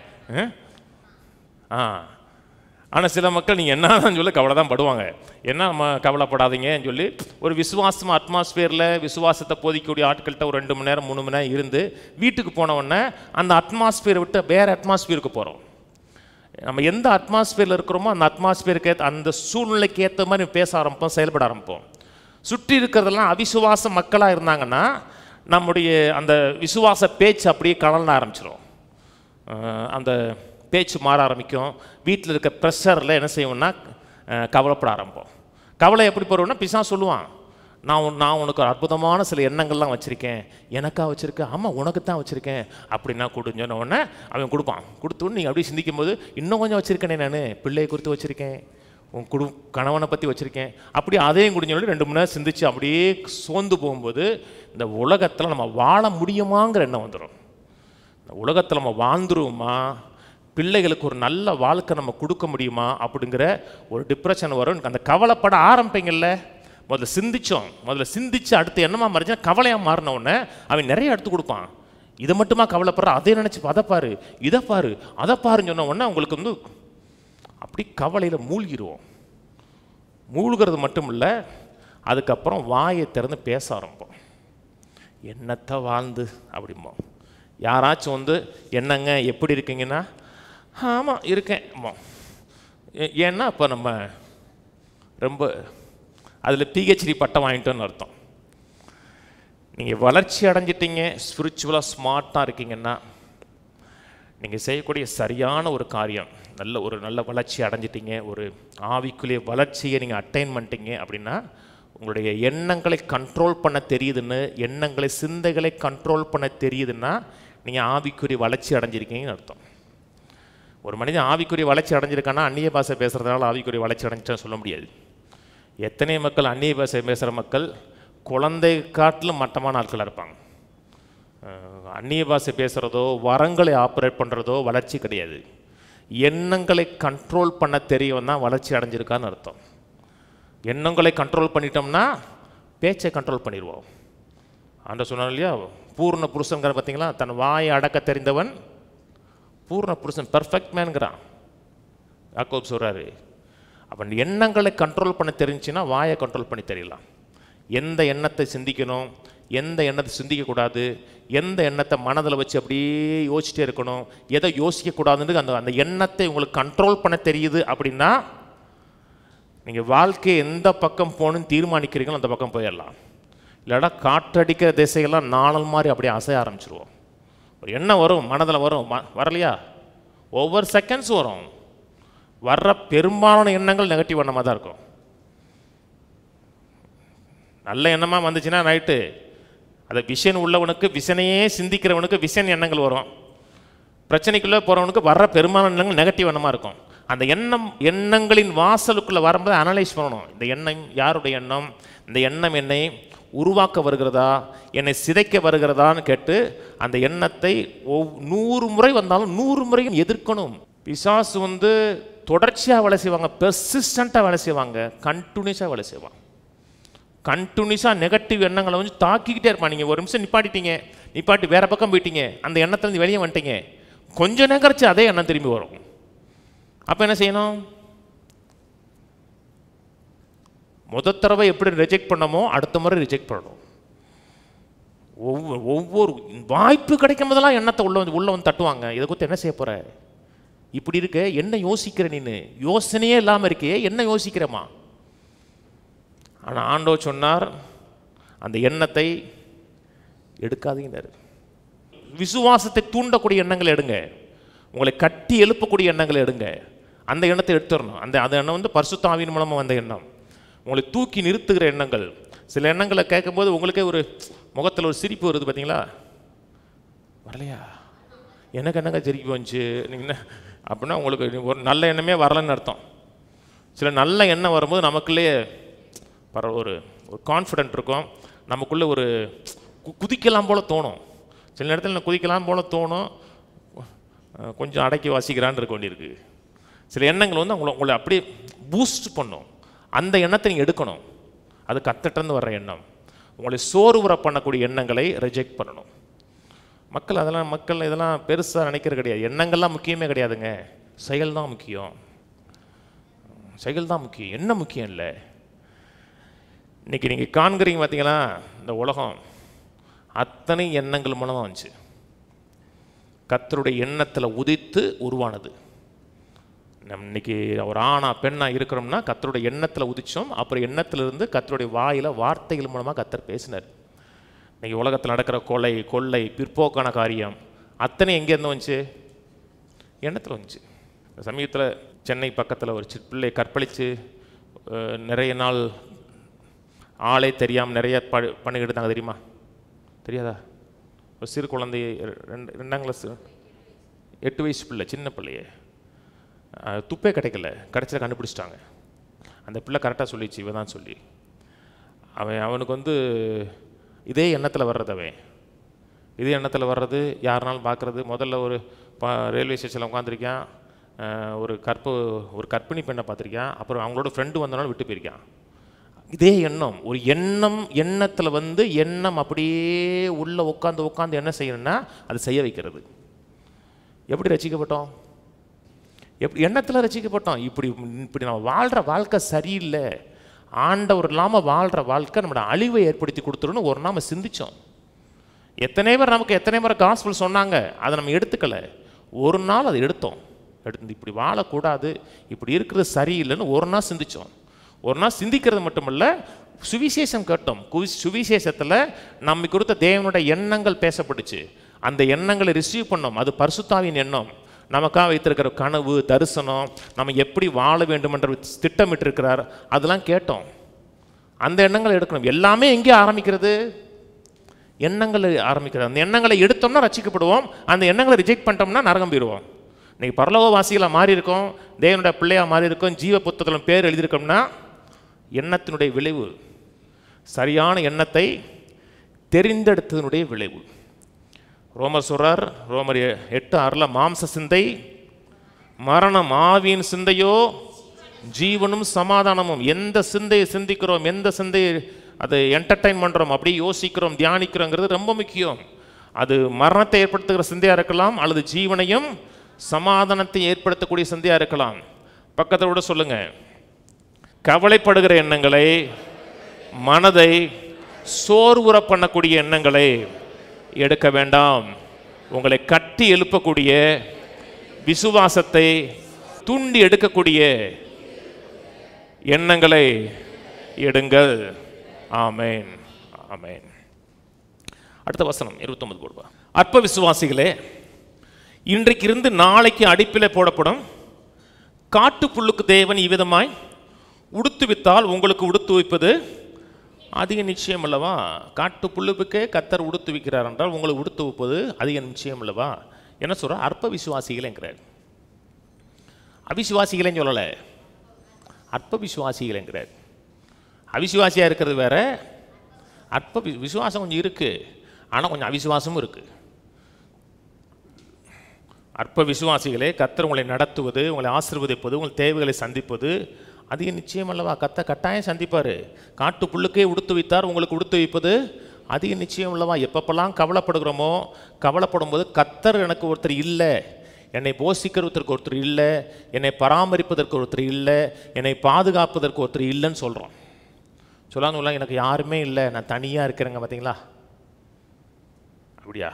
[SPEAKER 1] ஆனால் சில மக்கள் நீங்கள் என்னன்னு சொல்லி கவலை தான் படுவாங்க. என்ன நம்ம கவலைப்படாதீங்கன்னு சொல்லி ஒரு விசுவாசமாக அட்மாஸ்பியரில் விசுவாசத்தை போதிக்கக்கூடிய ஆட்கள்கிட்ட ஒரு 2 மணி நேரம் 3 மணி நேரம் இருந்து வீட்டுக்கு போன உடனே அந்த அட்மாஸ்பியரை விட்டு வேறு அட்மாஸ்பியருக்கு போகிறோம். நம்ம எந்த அட்மாஸ்பியரில் இருக்கிறோமோ அந்த அட்மாஸ்பியருக்கு அந்த சூழ்நிலைக்கு ஏற்ற மாதிரி பேச ஆரம்பிப்போம், செயல்பட ஆரம்பிப்போம். சுற்றி இருக்கிறதெல்லாம் அவிசுவாச மக்களாக இருந்தாங்கன்னா நம்முடைய அந்த விசுவாச பேச்சு அப்படியே கலந்து ஆரம்பிச்சிடும். அந்த பேச்சு மாற ஆரம்பிக்கும். வீட்டில் இருக்க ப்ரெஷரில் என்ன செய்வோம்னா கவலைப்பட ஆரம்பிப்போம். கவலை எப்படி போகிறோம்னா பிசாசு சொல்லுவான், நான் உனக்கு அற்புதமான சில எண்ணங்கள்லாம் வச்சுருக்கேன். எனக்கா வச்சுருக்கேன்? ஆமாம் உனக்கு தான் வச்சுருக்கேன். அப்படின்னா கொடுஞ்சோன்ன உடனே அவன் கொடுப்பான். கொடுத்துன்னு நீங்கள் அப்படியே சிந்திக்கும் போது இன்னும் கொஞ்சம் வச்சுருக்கேனே, நான் பிள்ளையை குறித்து வச்சுருக்கேன், உன் கணவனை பற்றி வச்சுருக்கேன், அப்படியே அதையும் குடிஞ்சோன்னு 2 மணி நேரம் சிந்திச்சு அப்படியே சோர்ந்து போகும்போது இந்த உலகத்தில் நம்ம வாழ முடியுமாங்கிற எண்ணம் வந்துடும். இந்த உலகத்தில் நம்ம வாழ்ந்துருவோமா, பிள்ளைகளுக்கு ஒரு நல்ல வாழ்க்கை நம்ம கொடுக்க முடியுமா அப்படிங்கிற ஒரு டிப்ரெஷன் வரும். அந்த கவலைப்பட ஆரம்பிங்கள்ல, முதல்ல சிந்திச்சு அடுத்து என்னமா மாறிச்சுன்னா கவலையாக மாறின உடனே அவன் நிறைய எடுத்து கொடுப்பான். இதை மட்டுமா கவலைப்படுற, அதை நினச்சி அதை பாரு, இதை பாரு, அதை பாருன்னு சொன்ன உடனே உங்களுக்கு அப்படி கவலையில் மூழ்கிடுவோம். மூழ்கிறது மட்டும் இல்லை, அதுக்கப்புறம் வாயை திறந்து பேச ஆரம்பிப்போம். என்னத்தை வாழ்ந்து அப்படிம்போம். யாராச்சும் என்னங்க எப்படி இருக்கீங்கன்னா, ஆமாம் இருக்கேன். ஏன்னா இப்போ நம்ம ரொம்ப அதில் பிஹெச்டி பட்டம் வாங்கிட்டோன்னு அர்த்தம். நீங்கள் வளர்ச்சி அடைஞ்சிட்டீங்க, ஸ்பிரிச்சுவலாக ஸ்மார்ட்டாக இருக்கீங்கன்னா, நீங்கள் செய்யக்கூடிய சரியான ஒரு காரியம், நல்ல வளர்ச்சி அடைஞ்சிட்டீங்க, ஒரு ஆவிக்குரிய வளர்ச்சியை நீங்கள் அட்டைன் பண்ணிட்டீங்க அப்படின்னா, உங்களுடைய எண்ணங்களை கண்ட்ரோல் பண்ண தெரியுதுன்னு, எண்ணங்களை சிந்தைகளை கண்ட்ரோல் பண்ண தெரியுதுன்னா நீங்கள் ஆவிக்குரிய வளர்ச்சி அடைஞ்சிருக்கீங்கன்னு அர்த்தம். ஒரு மனிதன் ஆவிக்குரிய வளர்ச்சி அடைஞ்சிருக்கான்னா அந்நிய பாஷை பேசுகிறதுனால ஆவிக்குரிய வளர்ச்சி அடைஞ்சிட்டான்னு சொல்ல முடியாது. எத்தனை மக்கள் அந்நிய பாஷை பேசுகிற மக்கள் குழந்தை காட்டிலும் மட்டமான ஆட்களாக இருப்பாங்க. அந்நிய பாஷை பேசுகிறதோ வரங்களை ஆப்ரேட் பண்ணுறதோ வளர்ச்சி கிடையாது. எண்ணங்களை கண்ட்ரோல் பண்ண தெரியவன் தான் வளர்ச்சி அடைஞ்சிருக்கான்னு அர்த்தம். எண்ணங்களை கண்ட்ரோல் பண்ணிட்டோம்னா பேச்சை கண்ட்ரோல் பண்ணிடுவோம். அந்த சொன்னார் இல்லையா, பூர்ண புருஷன்கிற பார்த்தீங்களா, தன் வாயை அடக்க தெரிந்தவன் பூர்ண புருஷன், பெர்ஃபெக்ட் மேன்கிறான் யாக்கோப் சொல்கிறாரு. அப்போ எண்ணங்களை கண்ட்ரோல் பண்ண தெரிஞ்சுன்னா வாயை கண்ட்ரோல் பண்ணி தெரியலாம். எந்த எண்ணத்தை சிந்திக்கணும், எந்த எண்ணத்தை சிந்திக்கக்கூடாது, எந்த எண்ணத்தை மனதில் வச்சு அப்படியே யோசிச்சிட்டே இருக்கணும், எதை யோசிக்கக்கூடாதுன்னு அந்த எண்ணத்தை உங்களுக்கு கண்ட்ரோல் பண்ண தெரியுது அப்படின்னா நீங்கள் வாழ்க்கையை எந்த பக்கம் போகணுன்னு தீர்மானிக்கிறீங்களோ அந்த பக்கம் போயிடலாம். இல்லைடா காற்றடிக்கிற திசையெல்லாம் நாணல் மாதிரி அப்படியே அசைய ஆரம்பிச்சிருவோம். ஒரு எண்ணம் வரும், மனதில் வரும், வரலையா, ஒவ்வொரு செகண்ட்ஸ் வரும். வர்ற பெரும்பாலான எண்ணங்கள் நெகட்டிவ் எண்ணமாக தான் இருக்கும். நல்ல எண்ணமாக வந்துச்சுன்னா ரைட்டு, அதை விஷன் உள்ளவனுக்கு, விஷனையே சிந்திக்கிறவனுக்கு விஷன் எண்ணங்கள் வரும். பிரச்சனைக்குள்ளே போகிறவனுக்கு வர்ற பெரும்பாலான எண்ணங்கள் நெகட்டிவ் எண்ணமாக இருக்கும். அந்த எண்ணங்களின் வாசலுக்குள்ளே வரும்போது அனலைஸ் பண்ணணும். இந்த எண்ணம் யாருடைய எண்ணம், இந்த எண்ணம் என்னை உருவாக்க வருகிறதா, என்னை சிதைக்க வருகிறதான்னு கேட்டு அந்த எண்ணத்தை 100 முறை வந்தாலும் 100 முறையும் எதிர்க்கணும். பிசாசு தொடர்ச்சியாக வேலை செய்வாங்க, பெர்சிஸ்டண்ட்டாக வேலை செய்வாங்க, கண்டினியூஸாக வேலை செய்வாங்க. கண்டினியூஸாக நெகட்டிவ் எண்ணங்களை தாக்கிக்கிட்டே இருப்பான். நீங்கள் ஒரு நிமிஷம் நிப்பாட்டி வேற பக்கம் போயிட்டீங்க, அந்த எண்ணத்துலேருந்து வெளியே வந்துட்டீங்க, கொஞ்சம் நேகரிச்சு அதே எண்ணம் திரும்பி வரும். அப்போ என்ன செய்யணும்? முதல் தடவை எப்படி ரிஜெக்ட் பண்ணமோ அடுத்த முறை ரிஜெக்ட் பண்ணணும். ஒவ்வொரு வாய்ப்பு கிடைக்கும் போதெல்லாம் எண்ணத்தை உள்ள தட்டுவாங்க. இதை குறித்து என்ன செய்ய போற, இப்படி இருக்க, என்ன யோசிக்கிற, நீனு யோசனையே இல்லாமல் இருக்கே, என்ன யோசிக்கிறமா? ஆனால் ஆண்டவர் சொன்னார், அந்த எண்ணத்தை எடுக்காதீங்கன்னாரு. விசுவாசத்தை தூண்டக்கூடிய எண்ணங்களை எடுங்க, உங்களை கட்டி எழுப்பக்கூடிய எண்ணங்களை எடுங்க. அந்த எண்ணத்தை எடுத்துடணும். அந்த எண்ணம் வந்து பரிசுத்த ஆவியின் மூலமாக வந்த எண்ணம், உங்களை தூக்கி நிறுத்துகிற எண்ணங்கள். சில எண்ணங்களை கேட்கும்போது உங்களுக்கே ஒரு முகத்தில் ஒரு சிரிப்பு வருது, பார்த்தீங்களா? வரலையா? எனக்கு என்னங்க சிரிப்பு வந்துச்சு நீங்கள் அப்படின்னா உங்களுக்கு ஒரு நல்ல எண்ணமே வரலன்னு அர்த்தம். சில நல்ல எண்ணம் வரும்போது நமக்குள்ளேயே ஒரு கான்ஃபிடென்ட் இருக்கும், நமக்குள்ளே ஒரு குதிக்கலாம் போல் தோணும். சில நேரத்தில் குதிக்கலாம் போல் தோணும், கொஞ்சம் அடக்கி வாசிக்கிறான்னு இருக்க வேண்டியிருக்கு. சில எண்ணங்கள் வந்து உங்களை அப்படியே பூஸ்ட் பண்ணும். அந்த எண்ணத்தை நீங்கள் எடுக்கணும். அது கர்த்தர்ட்டேருந்து வர்ற எண்ணம். உங்களை சோர்வுற பண்ணக்கூடிய எண்ணங்களை ரிஜெக்ட் பண்ணணும். மக்கள் இதெல்லாம் பெருசாக நினைக்கிறது கிடையாது. எண்ணங்கள்லாம் முக்கியமே கிடையாதுங்க, செயல் தான் முக்கியம். செயல் தான் முக்கியம், என்ன முக்கியம் இல்லை. இன்றைக்கி நீங்கள் காண்கிறீங்க பார்த்தீங்களா, இந்த உலகம் அத்தனை எண்ணங்கள் மூலமாக வந்துச்சு. கர்த்தருடைய எண்ணத்தில் உதித்து உருவானது. இன்னைக்கு ஒரு ஆணா பெண்ணா இருக்கிறோம்னா கர்த்தருடைய எண்ணத்தில் உதிச்சோம். அப்புறம் எண்ணத்திலிருந்து கர்த்தருடைய வாயில வார்த்தைகள் மூலமாக கர்த்தர் பேசினார். இன்னைக்கு உலகத்தில் நடக்கிற கொலை, கொள்ளை, பிற்போக்கான காரியம் அத்தனை எங்கேருந்து வந்துச்சு? எண்ணத்தில் வந்துச்சு. சமீபத்தில் சென்னை பக்கத்தில் ஒரு பிள்ளை கற்பழித்து நிறைய நாள் ஆளே தெரியாமல் நிறைய பண்ணிக்கிட்டு இருந்தாங்க, தெரியுமா? தெரியாதா? ஒரு சிறு குழந்தை 2ஆம் கிளாஸ் 8 வயசு பிள்ளை, சின்ன பிள்ளையே, துப்பே கிடைக்கல, கடைசியில் கண்டுபிடிச்சிட்டாங்க. அந்த பிள்ளை கரெக்டாக சொல்லிச்சு, இவன் தான் சொல்லி. அவனுக்கு வந்து இதே எண்ணத்தில் வர்றது, இதே எண்ணத்தில் வர்றது யாருனாலும் பார்க்குறது. முதல்ல ஒரு ரயில்வே ஸ்டேஷனில் உட்காந்துருக்கான், ஒரு கர்ப்பிணி பெண்ணை பார்த்துருக்கான். அப்புறம் அவங்களோட ஃப்ரெண்டு வந்தனாலும் விட்டு போயிருக்கான். இதே எண்ணம், ஒரு எண்ணத்தில் வந்து எண்ணம் அப்படியே உள்ளே உட்காந்து என்ன செய்யணும்னா அது செய்ய வைக்கிறது. எப்படி ரசிக்கப்பட்டோம்? எண்ணத்தில் ரசிக்கப்பட்டோம். இப்படி நம்ம வாழ்கிற வாழ்க்கை சரியில்லை, ஆண்டவர் இல்லாமல் வாழ்கிற வாழ்க்கை நம்மளோட அழிவை ஏற்படுத்தி கொடுத்துருன்னு ஒரு நாம சிந்தித்தோம். எத்தனை பேர் காஸ்பல் சொன்னாங்க, அதை நம்ம எடுத்துக்கல. ஒரு நாள் அதை எடுத்து இப்படி வாழக்கூடாது, இப்படி இருக்கிறது சரியில்லைன்னு ஒரு நாள் சிந்தித்தோம். ஒரு நாள் சிந்திக்கிறது மட்டுமல்ல, சுவிசேஷம் கேட்டோம். சுவிசேஷத்தில் நம்மை குறித்த தேவனுடைய எண்ணங்கள் பேசப்பட்டுச்சு. அந்த எண்ணங்களை ரிசீவ் பண்ணோம். அது பரிசுத்தாவின் எண்ணம். நமக்காக வைத்திருக்கிற கனவு, தரிசனம், நம்ம எப்படி வாழ வேண்டும் என்ற திட்டமிட்டிருக்கிறார், அதெல்லாம் கேட்டோம். அந்த எண்ணங்களை எடுக்கணும். எல்லாமே எங்கே ஆரம்பிக்கிறது? எண்ணங்கள் ஆரம்பிக்கிறது. அந்த எண்ணங்களை எடுத்தோம்னா ரட்சிக்கப்படுவோம். அந்த எண்ணங்களை ரிஜெக்ட் பண்ணிட்டோம்னா நரகம் போயிடுவோம். இன்றைக்கி பரலோகவாசிகளாக மாறி இருக்கோம், தேவனுடைய பிள்ளையாக மாறி இருக்கோம், ஜீவ புத்தகத்தில் பேர் எழுதியிருக்கோம்னா எண்ணத்தினுடைய விளைவு, சரியான எண்ணத்தை தெரிந்தெடுத்ததனுடைய விளைவு. ரோமர் சொல்றார், ரோமர் 8:6 மாம்ச சிந்தை மரணம், ஆவியின் சிந்தையோ ஜீவனும் சமாதானமும். எந்த சிந்தையை சிந்திக்கிறோம், எந்த சிந்தையை அதை என்டர்டைன் பண்ணுறோம், அப்படியே யோசிக்கிறோம், தியானிக்கிறோங்கிறது ரொம்ப முக்கியம். அது மரணத்தை ஏற்படுத்துகிற சிந்தையாக இருக்கலாம், அல்லது ஜீவனையும் சமாதானத்தை ஏற்படுத்தக்கூடிய சிந்தையாக இருக்கலாம். பக்கத்தோட சொல்லுங்க, கவலைப்படுகிற எண்ணங்களை, மனதை சோர்வுற பண்ணக்கூடிய எண்ணங்களை எடுக்க வேண்டாம். உங்களை கட்டி எழுப்பக்கூடிய, விசுவாசத்தை தூண்டி எடுக்கக்கூடிய எண்ணங்களை எடுங்கள். ஆமேன், ஆமேன். அடுத்த வசனம் 29 போடுவா. அற்ப விசுவாசிகளே, இன்றைக்கு இருந்து நாளைக்கு அடிப்பிலே போடப்படும் காட்டு புல்லுக்கு தேவன் இவ்விதமாய் உடுத்துவித்தால் உங்களுக்கு உடுத்துவிப்பது அதிக நிச்சயம் அல்லவா? காட்டு புல்லுக்கே கர்த்தர் உடுத்துவிக்கிறார் என்றால் உங்களுக்கு உடுத்துவிப்பது அதிக நிச்சயம் அல்லவா? என்ன சொல்ற? அற்ப விசுவாசிகளேங்கிறார். அவிசுவாசிகளேன்னு சொல்லலை, அற்ப விசுவாசிகளேங்கிறார். அவிசுவாசியாக இருக்கிறது வேற, அற்ப விசுவாசம் கொஞ்சம் இருக்கு, ஆனால் கொஞ்சம் அவிசுவாசமும் இருக்கு. அற்ப விசுவாசிகளே, கர்த்தர் உங்களை நடத்துவது, உங்களை ஆசீர்வதிப்பது, உங்கள் தேவைகளை சந்திப்பது அதிக நிச்சயம் அல்லவா? கட்டாயம் சந்திப்பார். காட்டு புல்லுக்கே உடுத்து வைத்தார், உங்களுக்கு உடுத்து வைப்பது அதிக நிச்சயம் அல்லவா? எப்பப்பெல்லாம் கவலைப்படுகிறோமோ, கவலைப்படும் போது கர்த்தர் எனக்கு ஒருத்தர் இல்லை, என்னை போஷிக்கிறதுக்கு ஒருத்தர் இல்லை, என்னை பராமரிப்பதற்கு ஒருத்தர் இல்லை, என்னை பாதுகாப்பதற்கு ஒருத்தர் இல்லைன்னு சொல்கிறோம். சொல்லாங்களா, எனக்கு யாருமே இல்லை, நான் தனியாக இருக்கிறேங்க. பார்த்தீங்களா? அப்படியா?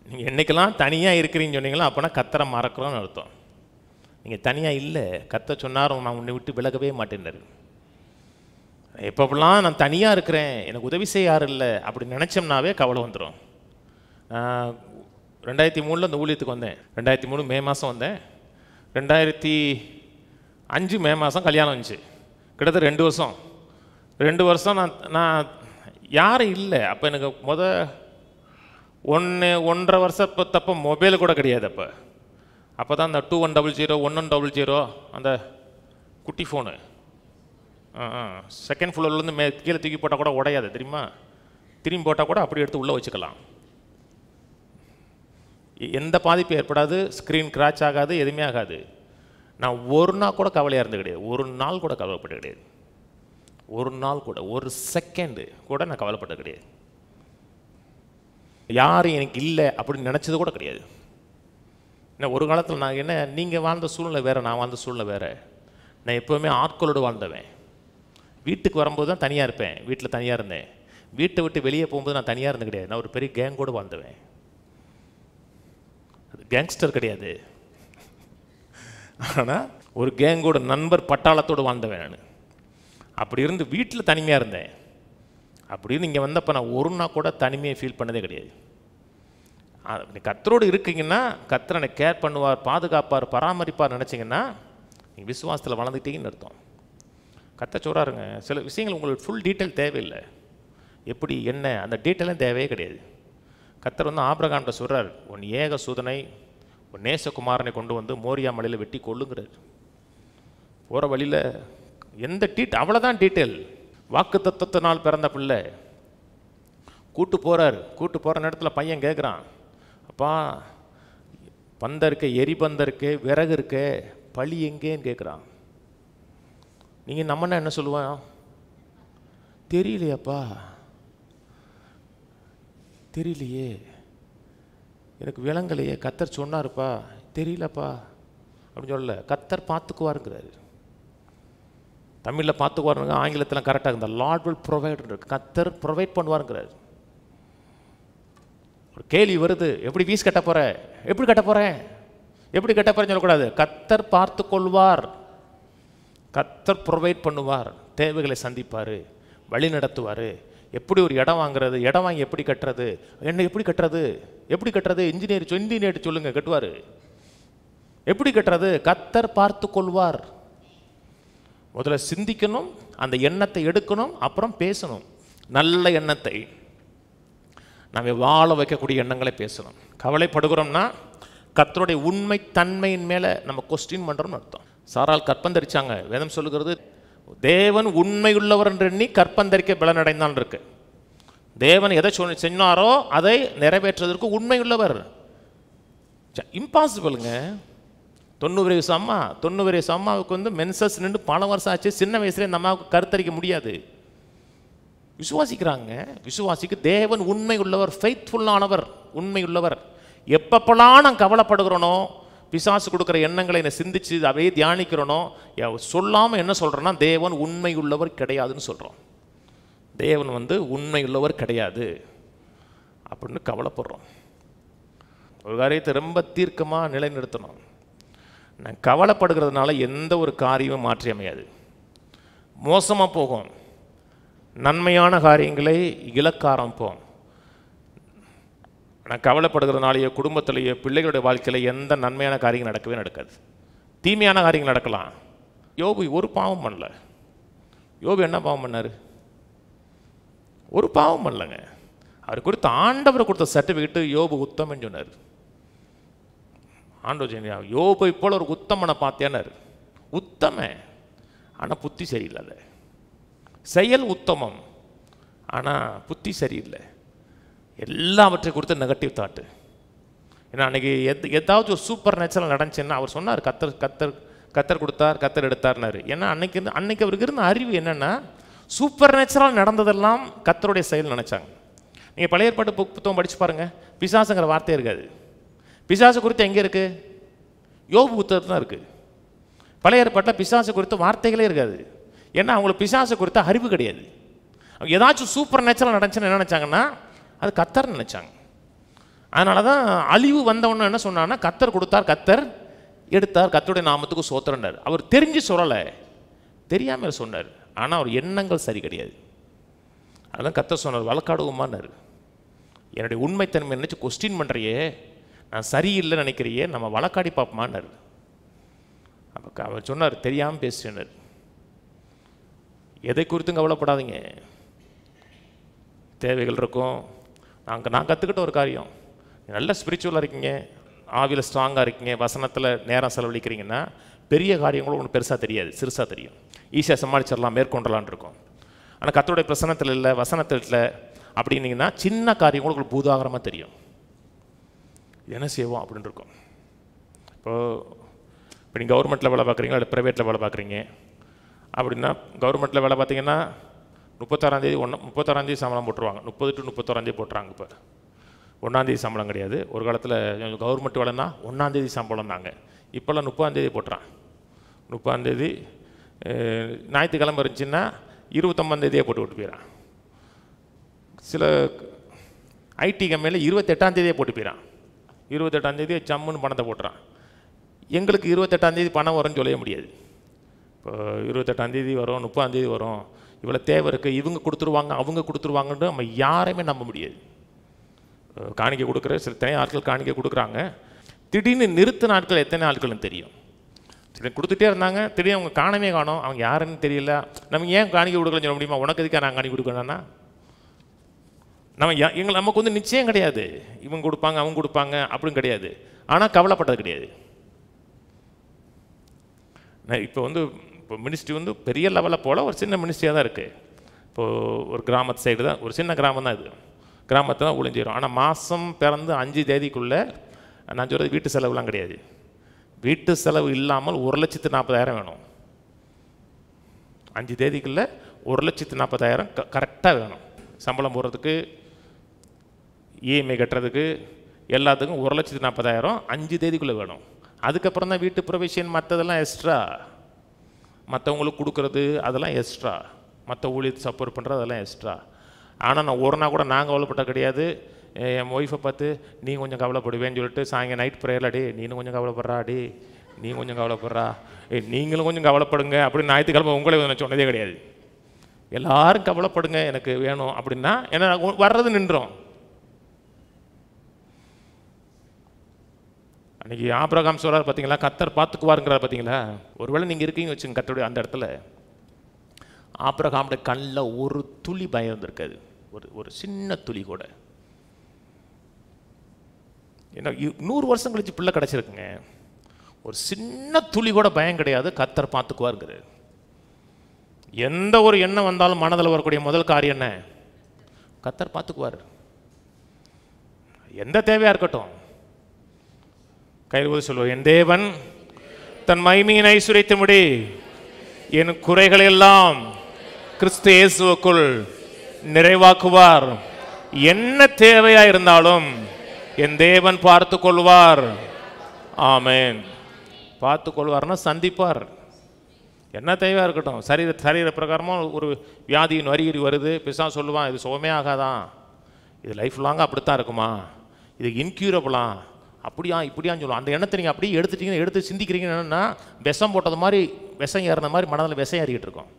[SPEAKER 1] நீங்கள் என்றைக்கெல்லாம் தனியாக இருக்கிறீங்கன்னு சொன்னீங்களா, அப்போனா கர்த்தரை மறக்கிறோன்னு அர்த்தம். நீங்கள் தனியாக இல்லை, கர்த்தர் சொன்னார் நான் உன்னை விட்டு விலகவே மாட்டேன்னாரு. எப்பப்பெல்லாம் நான் தனியாக இருக்கிறேன், எனக்கு உதவி செய்ய யாரும் இல்லை அப்படி நினச்சோம்னாவே கவலை வந்துடும். 2003 இந்த ஊழியத்துக்கு வந்தேன். 2003 மே மாதம் வந்தேன். 2005 மே மாதம் கல்யாணம் வந்துச்சு. கிட்டத்தட்ட 2 வருஷம். 2 வருஷம் நான் யாரும் இல்லை. அப்போ எனக்கு 1.5 வருஷத்தப்போ மொபைல் கூட கிடையாது. அப்போ தான் அந்த 2100 1100 அந்த குட்டி ஃபோனு, செகண்ட் ஃப்ளோர்லேருந்து கீழே தூக்கி போட்டால் கூட உடையாது தெரியுமா? திரும்பி போட்டால் கூட அப்படி எடுத்து உள்ளே வச்சுக்கலாம். எந்த பாதிப்பும் ஏற்படாது, ஸ்க்ரீன் கிராச் ஆகாது, எதுவுமே ஆகாது. நான் ஒரு நாள் கூட கவலையாக இருந்து கிடையாது. ஒரு நாள் கூட கவலைப்பட்டு கிடையாது. ஒரு நாள் கூட, ஒரு செகண்டு கூட நான் கவலைப்பட்டது கிடையாது. யாரும் எனக்கு இல்லை அப்படின்னு நினச்சது கூட கிடையாது. ஏன்னா ஒரு காலத்தில் நான் நீங்கள் வாழ்ந்த சூழ்நிலை வேறு, நான் வாழ்ந்த சூழ்நிலை வேறு. நான் எப்போவுமே ஆட்களோடு வாழ்ந்தவன். வீட்டுக்கு வரும்போது தான் தனியாக இருப்பேன். வீட்டில் தனியாக இருந்தேன். வீட்டை விட்டு வெளியே போகும்போது நான் தனியாக இருந்து கிடையாது. நான் ஒரு பெரிய கேங்கோடு வாழ்ந்தவன். அது கேங்ஸ்டர் கிடையாது, ஆனால் ஒரு கேங்கோட நண்பர் பட்டாளத்தோடு வாழ்ந்தவன் நான். அப்படி இருந்து வீட்டில் தனிமையாக இருந்தேன். அப்படின்னு இங்கே வந்தப்போ நான் ஒரு நாள் கூட தனிமையை ஃபீல் பண்ணதே கிடையாது. கர்த்தரோடு இருக்கீங்கன்னா கர்த்தர் என்னை கேர் பண்ணுவார், பாதுகாப்பார், பராமரிப்பார் நினச்சிங்கன்னா நீங்கள் விசுவாசத்தில் வளர்ந்துட்டீங்கன்னு அர்த்தம். கர்த்தர் சொல்கிறாருங்க, சில விஷயங்கள் உங்களுக்கு ஃபுல் டீட்டெயில் தேவையில்லை. எப்படி என்ன அந்த டீட்டெயிலும் தேவையே கிடையாது. கர்த்தர் வந்து ஆபிரகாம்கிட்ட சொல்கிறார், உன் ஏக சூதனை உன் நேசகுமாரனை கொண்டு வந்து மோரியா மலையில் வெட்டி கொள்ளுங்கிறார். போகிற வழியில் எந்த அவ்வளோதான் டீட்டெயில். வாக்கு தத்துவத்தினால் பிறந்த பிள்ளை கூட்டு போகிற நேரத்தில் பையன் கேட்குறான், அப்பா பந்தருக்கு எரிபந்தருக்கு விறகு இருக்கு, பழி எங்கேன்னு கேட்குறான். நீங்கள் நம்மனா என்ன சொல்லுவான்? தெரியலையாப்பா, தெரியலையே, எனக்கு விளங்கலையே, கர்த்தர் சொன்னாருப்பா, தெரியலப்பா அப்படின்னு சொல்லல. கர்த்தர் பார்த்துக்குவாருங்கிறாரு. தமிழில் பார்த்துக்குவாருங்க, ஆங்கிலத்தில் கரெக்டாக இருந்தால் லார்ட் வில் ப்ரொவைட் இருக்கு. கர்த்தர் ப்ரொவைட் பண்ணுவாருங்கிறாரு. ஒரு கேள்வி வருது, எப்படி ஃபீஸ் கட்ட போகிற, எப்படி கட்ட போகிறேன்னு சொல்லக்கூடாது. கர்த்தர் பார்த்து கொள்வார், கர்த்தர் ப்ரொவைட் பண்ணுவார், தேவைகளை சந்திப்பார், வழி நடத்துவார். எப்படி ஒரு இடம் வாங்குறது, இடம் வாங்கி எப்படி கட்டுறது, எப்படி கட்டுறது இன்ஜினியர் சொல்லுங்க, கட்டுவார். எப்படி கட்டுறது, கர்த்தர் பார்த்து கொள்வார். முதல்ல சிந்திக்கணும், அந்த எண்ணத்தை எடுக்கணும், அப்புறம் பேசணும். நல்ல எண்ணத்தை, நம்ம வாழ வைக்கக்கூடிய எண்ணங்களை பேசணும். கவலைப்படுகிறோம்னா கர்த்தருடைய உண்மை தன்மையின் மேலே நம்ம கொஸ்டின் பண்ணுறோம்னு அர்த்தம். சாரால் கற்பந்தரிச்சாங்க. வேதம் சொல்லுகிறது, தேவன் உண்மையுள்ளவர் என்று எண்ணி கற்பந்தரிக்க பலனடைந்தான் இருக்கு. தேவன் எதை சொன்னாரோ அதை நிறைவேற்றுவதற்கு உண்மையுள்ளவர். இம்பாசிபிளுங்க. 90 வயசு அம்மாவுக்கு வந்து மென்சஸ் நின்று பல வருஷம் ஆச்சு. சின்ன வயசுல இந்த அம்மாவுக்கு கருத்தரிக்க முடியாது. விசுவாசிக்கிறாங்க. விசுவாசிக்கு தேவன் உண்மை உள்ளவர், ஃபெய்த்ஃபுல்லானவர், உண்மை உள்ளவர். எப்பப்பெல்லாம் நான் கவலைப்படுகிறோனோ, பிசாசு கொடுக்குற எண்ணங்களை என்னை சிந்திச்சு அவையே தியானிக்கிறோனோ, சொல்லாமல் என்ன சொல்கிறேன்னா, தேவன் உண்மை உள்ளவர் கிடையாதுன்னு சொல்கிறோம். தேவன் வந்து உண்மை உள்ளவர் கிடையாது அப்படின்னு கவலைப்படுறோம். ஒரு காரியத்தை ரொம்ப தீர்க்கமாக நிலைநிறுத்தணும். நான் கவலைப்படுகிறதுனால எந்த ஒரு காரியமும் மாற்றி அமையாது, மோசமாக போகும். நன்மையான காரியங்களை இழக்க ஆரம்பிப்போம். நான் கவலைப்படுகிறதுனாலேயோ குடும்பத்திலேயோ பிள்ளைகளுடைய வாழ்க்கையில் எந்த நன்மையான காரியங்கள் நடக்காது. தீமையான காரியங்கள் நடக்கலாம். யோபு ஒரு பாவம் பண்ணல. யோபு என்ன பாவம் பண்ணார்? ஒரு பாவம் பண்ணலங்க. அவர் கொடுத்த ஆண்டவர் கொடுத்த சர்டிஃபிகேட்டு யோபு உத்தமன்னு சொன்னார். ஆண்டவர் சொன்னா, யோபை போல ஒரு உத்தமனை பார்த்தேன்னாரு. உத்தம, ஆனால் புத்தி சரியில்லை. செயல் உத்தமம், ஆனால் புத்தி சரியில்லை. எல்லாவற்றையும் கொடுத்து நெகட்டிவ் தாட்டு. ஏன்னா அன்றைக்கி ஏதாவது ஒரு சூப்பர் நேச்சுரல் நடந்துச்சுன்னா அவர் சொன்னார், கத்தர் கொடுத்தார், கத்தர் எடுத்தார்னாரு. ஏன்னா அன்னைக்கு அவருக்கு இருந்த அறிவு என்னென்னா, சூப்பர் நேச்சுரல் நடந்ததெல்லாம் கத்தருடைய செயல் நினச்சாங்க. நீங்கள் பழைய ஏற்பாட்டு புத்தகம் படித்து பாருங்கள், பிசாசுங்கிற வார்த்தையே இருக்காது. பிசாசு குறித்து எங்கே இருக்குது? யோபு புத்தகத்தில் தான் இருக்குது. பழைய ஏற்பாட்டில் பிசாசு குறித்த வார்த்தைகளே இருக்காது. ஏன்னா அவங்களுக்கு பிசாசு குறித்த அறிவு கிடையாது. அவங்க ஏதாச்சும் சூப்பர் நேச்சுரல் நடந்துச்சுன்னு என்ன நினச்சாங்கன்னா, அது கத்தர் நினச்சாங்க. அதனால தான் அழிவு வந்தவொன்னு என்ன சொன்னான்னா, கத்தர் கொடுத்தார், கத்தர் எடுத்தார், கத்தருடைய நாமத்துக்கு சோத்திரண்டார். அவர் தெரிஞ்சு சொல்லலை, தெரியாமல் சொன்னார். ஆனால் அவர் எண்ணங்கள் சரி கிடையாது. அதான் கர்த்தர் சொன்னார், வழக்காடுவோமான்னாரு. என்னுடைய உண்மைத்தன்மை நினச்சி கொஸ்டின் பண்ணுறியே, நான் சரியில்லைன்னு நினைக்கிறியே, நம்ம வழக்காடி பார்ப்போமான்னாரு. அப்போ அவர் சொன்னார், தெரியாமல் பேசுனார். எதை குறித்தும் கவலைப்படாதீங்க. தேவைகள் இருக்கும். நான் கற்றுக்கிட்ட ஒரு காரியம், நல்ல ஸ்பிரிச்சுவலாக இருக்கீங்க, ஆவியில் ஸ்ட்ராங்காக இருக்கீங்க, வசனத்தில் நேரம் செலவழிக்கிறீங்கன்னா பெரிய காரியங்களும் ஒன்று பெருசாக தெரியாது, சிறுசாக தெரியும். ஈஸியாக சமாளிச்சிடலாம், மேற்கொண்டலான் இருக்கும். ஆனால் கர்த்தருடைய பிரசன்னத்தில் இல்லை, வசனத்தில் இல்லை அப்படின்னீங்கன்னா சின்ன காரியங்களும் உங்களுக்கு பூதாகரமாக தெரியும். என்ன செய்வோம் அப்படின்னு இருக்கும். இப்போ நீங்கள் கவர்மெண்ட்டில் வேலை பார்க்குறீங்களா இல்லை ப்ரைவேட்டில் வேலை பார்க்குறீங்க அப்படின்னா, கவர்மெண்ட்டில் வேலை பார்த்தீங்கன்னா 36 சம்பளம் போட்டுருவாங்க. 30 to 31 போட்டுறாங்க. இப்போ 1 சம்பளம் கிடையாது. ஒரு காலத்தில் கவர்மெண்ட் வேலைன்னா 1 சம்பளம் தாங்க. இப்போல்லாம் 30 போட்டுறான். 30 ஞாயிற்றுக்கிழமை இருந்துச்சுன்னா 29 போட்டு விட்டு போயிடறான். சில ஐடி கம்பெனியில் 28 போட்டு போயிடறான். 28 ஜம்முன்னு பணத்தை போட்டுறான். எங்களுக்கு 28 பணம் வரும்னு சொல்ல முடியாது. இப்போ 28 வரும், 30 வரும், இவ்வளோ தேவை இருக்குது, இவங்க கொடுத்துருவாங்க அவங்க கொடுத்துருவாங்கன்னு நம்ம யாரையுமே நம்ப முடியாது. காணிக்கை கொடுக்குற சில தனி ஆட்கள் காணிக்கை கொடுக்குறாங்க, திடீர்னு நிறுத்தின ஆட்கள் எத்தனை ஆட்கள்னு தெரியும். சரி கொடுத்துட்டே இருந்தாங்க, திடீர்னு அவங்க காணவே காணோம், அவங்க யாருன்னு தெரியல. நம்ம ஏன் காணிக்கை கொடுக்கலன்னு சொல்ல முடியுமா? உனக்கு எதுக்காக நான் காணிக்கை கொடுக்கணும்னா நமக்கு வந்து நிச்சயம் கிடையாது, இவங்க கொடுப்பாங்க அவங்க கொடுப்பாங்க அப்படின்னு கிடையாது. ஆனால் கவலைப்பட்டது கிடையாது. இப்போ வந்து இப்போ மினிஸ்ட்ரி வந்து பெரிய லெவலில் போல் ஒரு சின்ன மினிஸ்ட்ரியாக தான் இருக்குது. இப்போது ஒரு கிராமத்து சைடு தான், ஒரு சின்ன கிராமம் தான் இது, கிராமத்தை தான் ஒளிஞ்சிடும். ஆனால் மாதம் பிறந்து 5 தேதிக்குள்ளே நான் சொல்கிறது வீட்டு செலவுலாம் கிடையாது. வீட்டு செலவு இல்லாமல் 1,40,000 வேணும். 5 தேதிக்குள்ளே 1,40,000 கரெக்டாக வேணும். சம்பளம் போடுறதுக்கு, இஎம்ஐ கட்டுறதுக்கு, எல்லாத்துக்கும் 1,40,000 5 தேதிக்குள்ளே வேணும். அதுக்கப்புறம் தான் வீட்டு ப்ரொவிஷன், மற்றதெல்லாம் எக்ஸ்ட்ரா, மற்றவங்களுக்கு கொடுக்குறது அதெல்லாம் எக்ஸ்ட்ரா, மற்ற ஊழியத்தை சப்போர்ட் பண்ணுறது அதெல்லாம் எக்ஸ்ட்ரா. ஆனால் நான் ஒரு நாள் கூட நான் கவலைப்பட்ட கிடையாது. என் ஒய்ஃபை பார்த்து நீ கொஞ்சம் கவலைப்படுவேன்னு சொல்லிட்டு சாயங்காலம் நைட் ப்ரேயரில் அடி நீனும் கொஞ்சம் கவலைப்படுறா, அடி நீ கொஞ்சம் கவலைப்படுறா, நீங்களும் கொஞ்சம் கவலைப்படுங்க அப்படின்னு ஞாயிற்றுக்கிழமை உங்களை நான் சொன்னதே கிடையாது. எல்லாரும் கவலைப்படுங்க எனக்கு வேணும் அப்படின்னா என்ன வர்றது நின்றோம். அன்றைக்கி ஆபிரகாம் சொல்கிறார் பார்த்தீங்களா, கர்த்தர் பார்த்துக்குவாருங்கிறார் பார்த்தீங்களா. ஒருவேளை நீங்கள் இருக்கீங்க வச்சுங்க கர்த்தருடைய அந்த இடத்துல, ஆபிரகாமுடைய கண்ணில் ஒரு துளி பயம் இருந்திருக்காது, ஒரு சின்ன துளி கூட. ஏன்னா 100 வருஷம் கழிச்சு பிள்ளை கிடச்சிருக்குங்க, ஒரு சின்ன துளி கூட பயம் கிடையாது. கர்த்தர் பார்த்துக்குவாருங்கிறது. எந்த ஒரு எண்ணம் வந்தாலும் மனதில் வரக்கூடிய முதல் காரியம் என்ன? கர்த்தர் பார்த்துக்குவார். எந்த தேவையாக இருக்கட்டும், கையில் சொல்லுவோம், என் தேவன் தன் மகிமையின் ஐசுரைத்தபடி என் குறைகளை எல்லாம் கிறிஸ்து இயேசுவுக்குள் நிறைவாக்குவார். என்ன தேவையா இருந்தாலும் என் தேவன் பார்த்து கொள்வார். ஆமென். பார்த்து கொள்வார்னா சந்திப்பார். என்ன தேவையா இருக்கட்டும், சரீர பிரகாரமாக ஒரு வியாதியின் அறிகுறி வருது, பிசாசு சொல்லுவான் இது சுகமே ஆகாதான், இது லைஃப் லாங்காக அப்படித்தான் இருக்குமா, இது இன்க்யூரபிளா, அப்படியா இப்படியான்னு சொல்லுவோம். அந்த எண்ணத்தை நீங்கள் அப்படியே எடுத்துட்டீங்கன்னா, எடுத்து சிந்திக்கிறீங்க என்னென்னா, விஷம் போட்டது மாதிரி, விஷம் ஏறின மாதிரி மனதில் விஷம் ஏறிக்கிட்டு இருக்கோம்.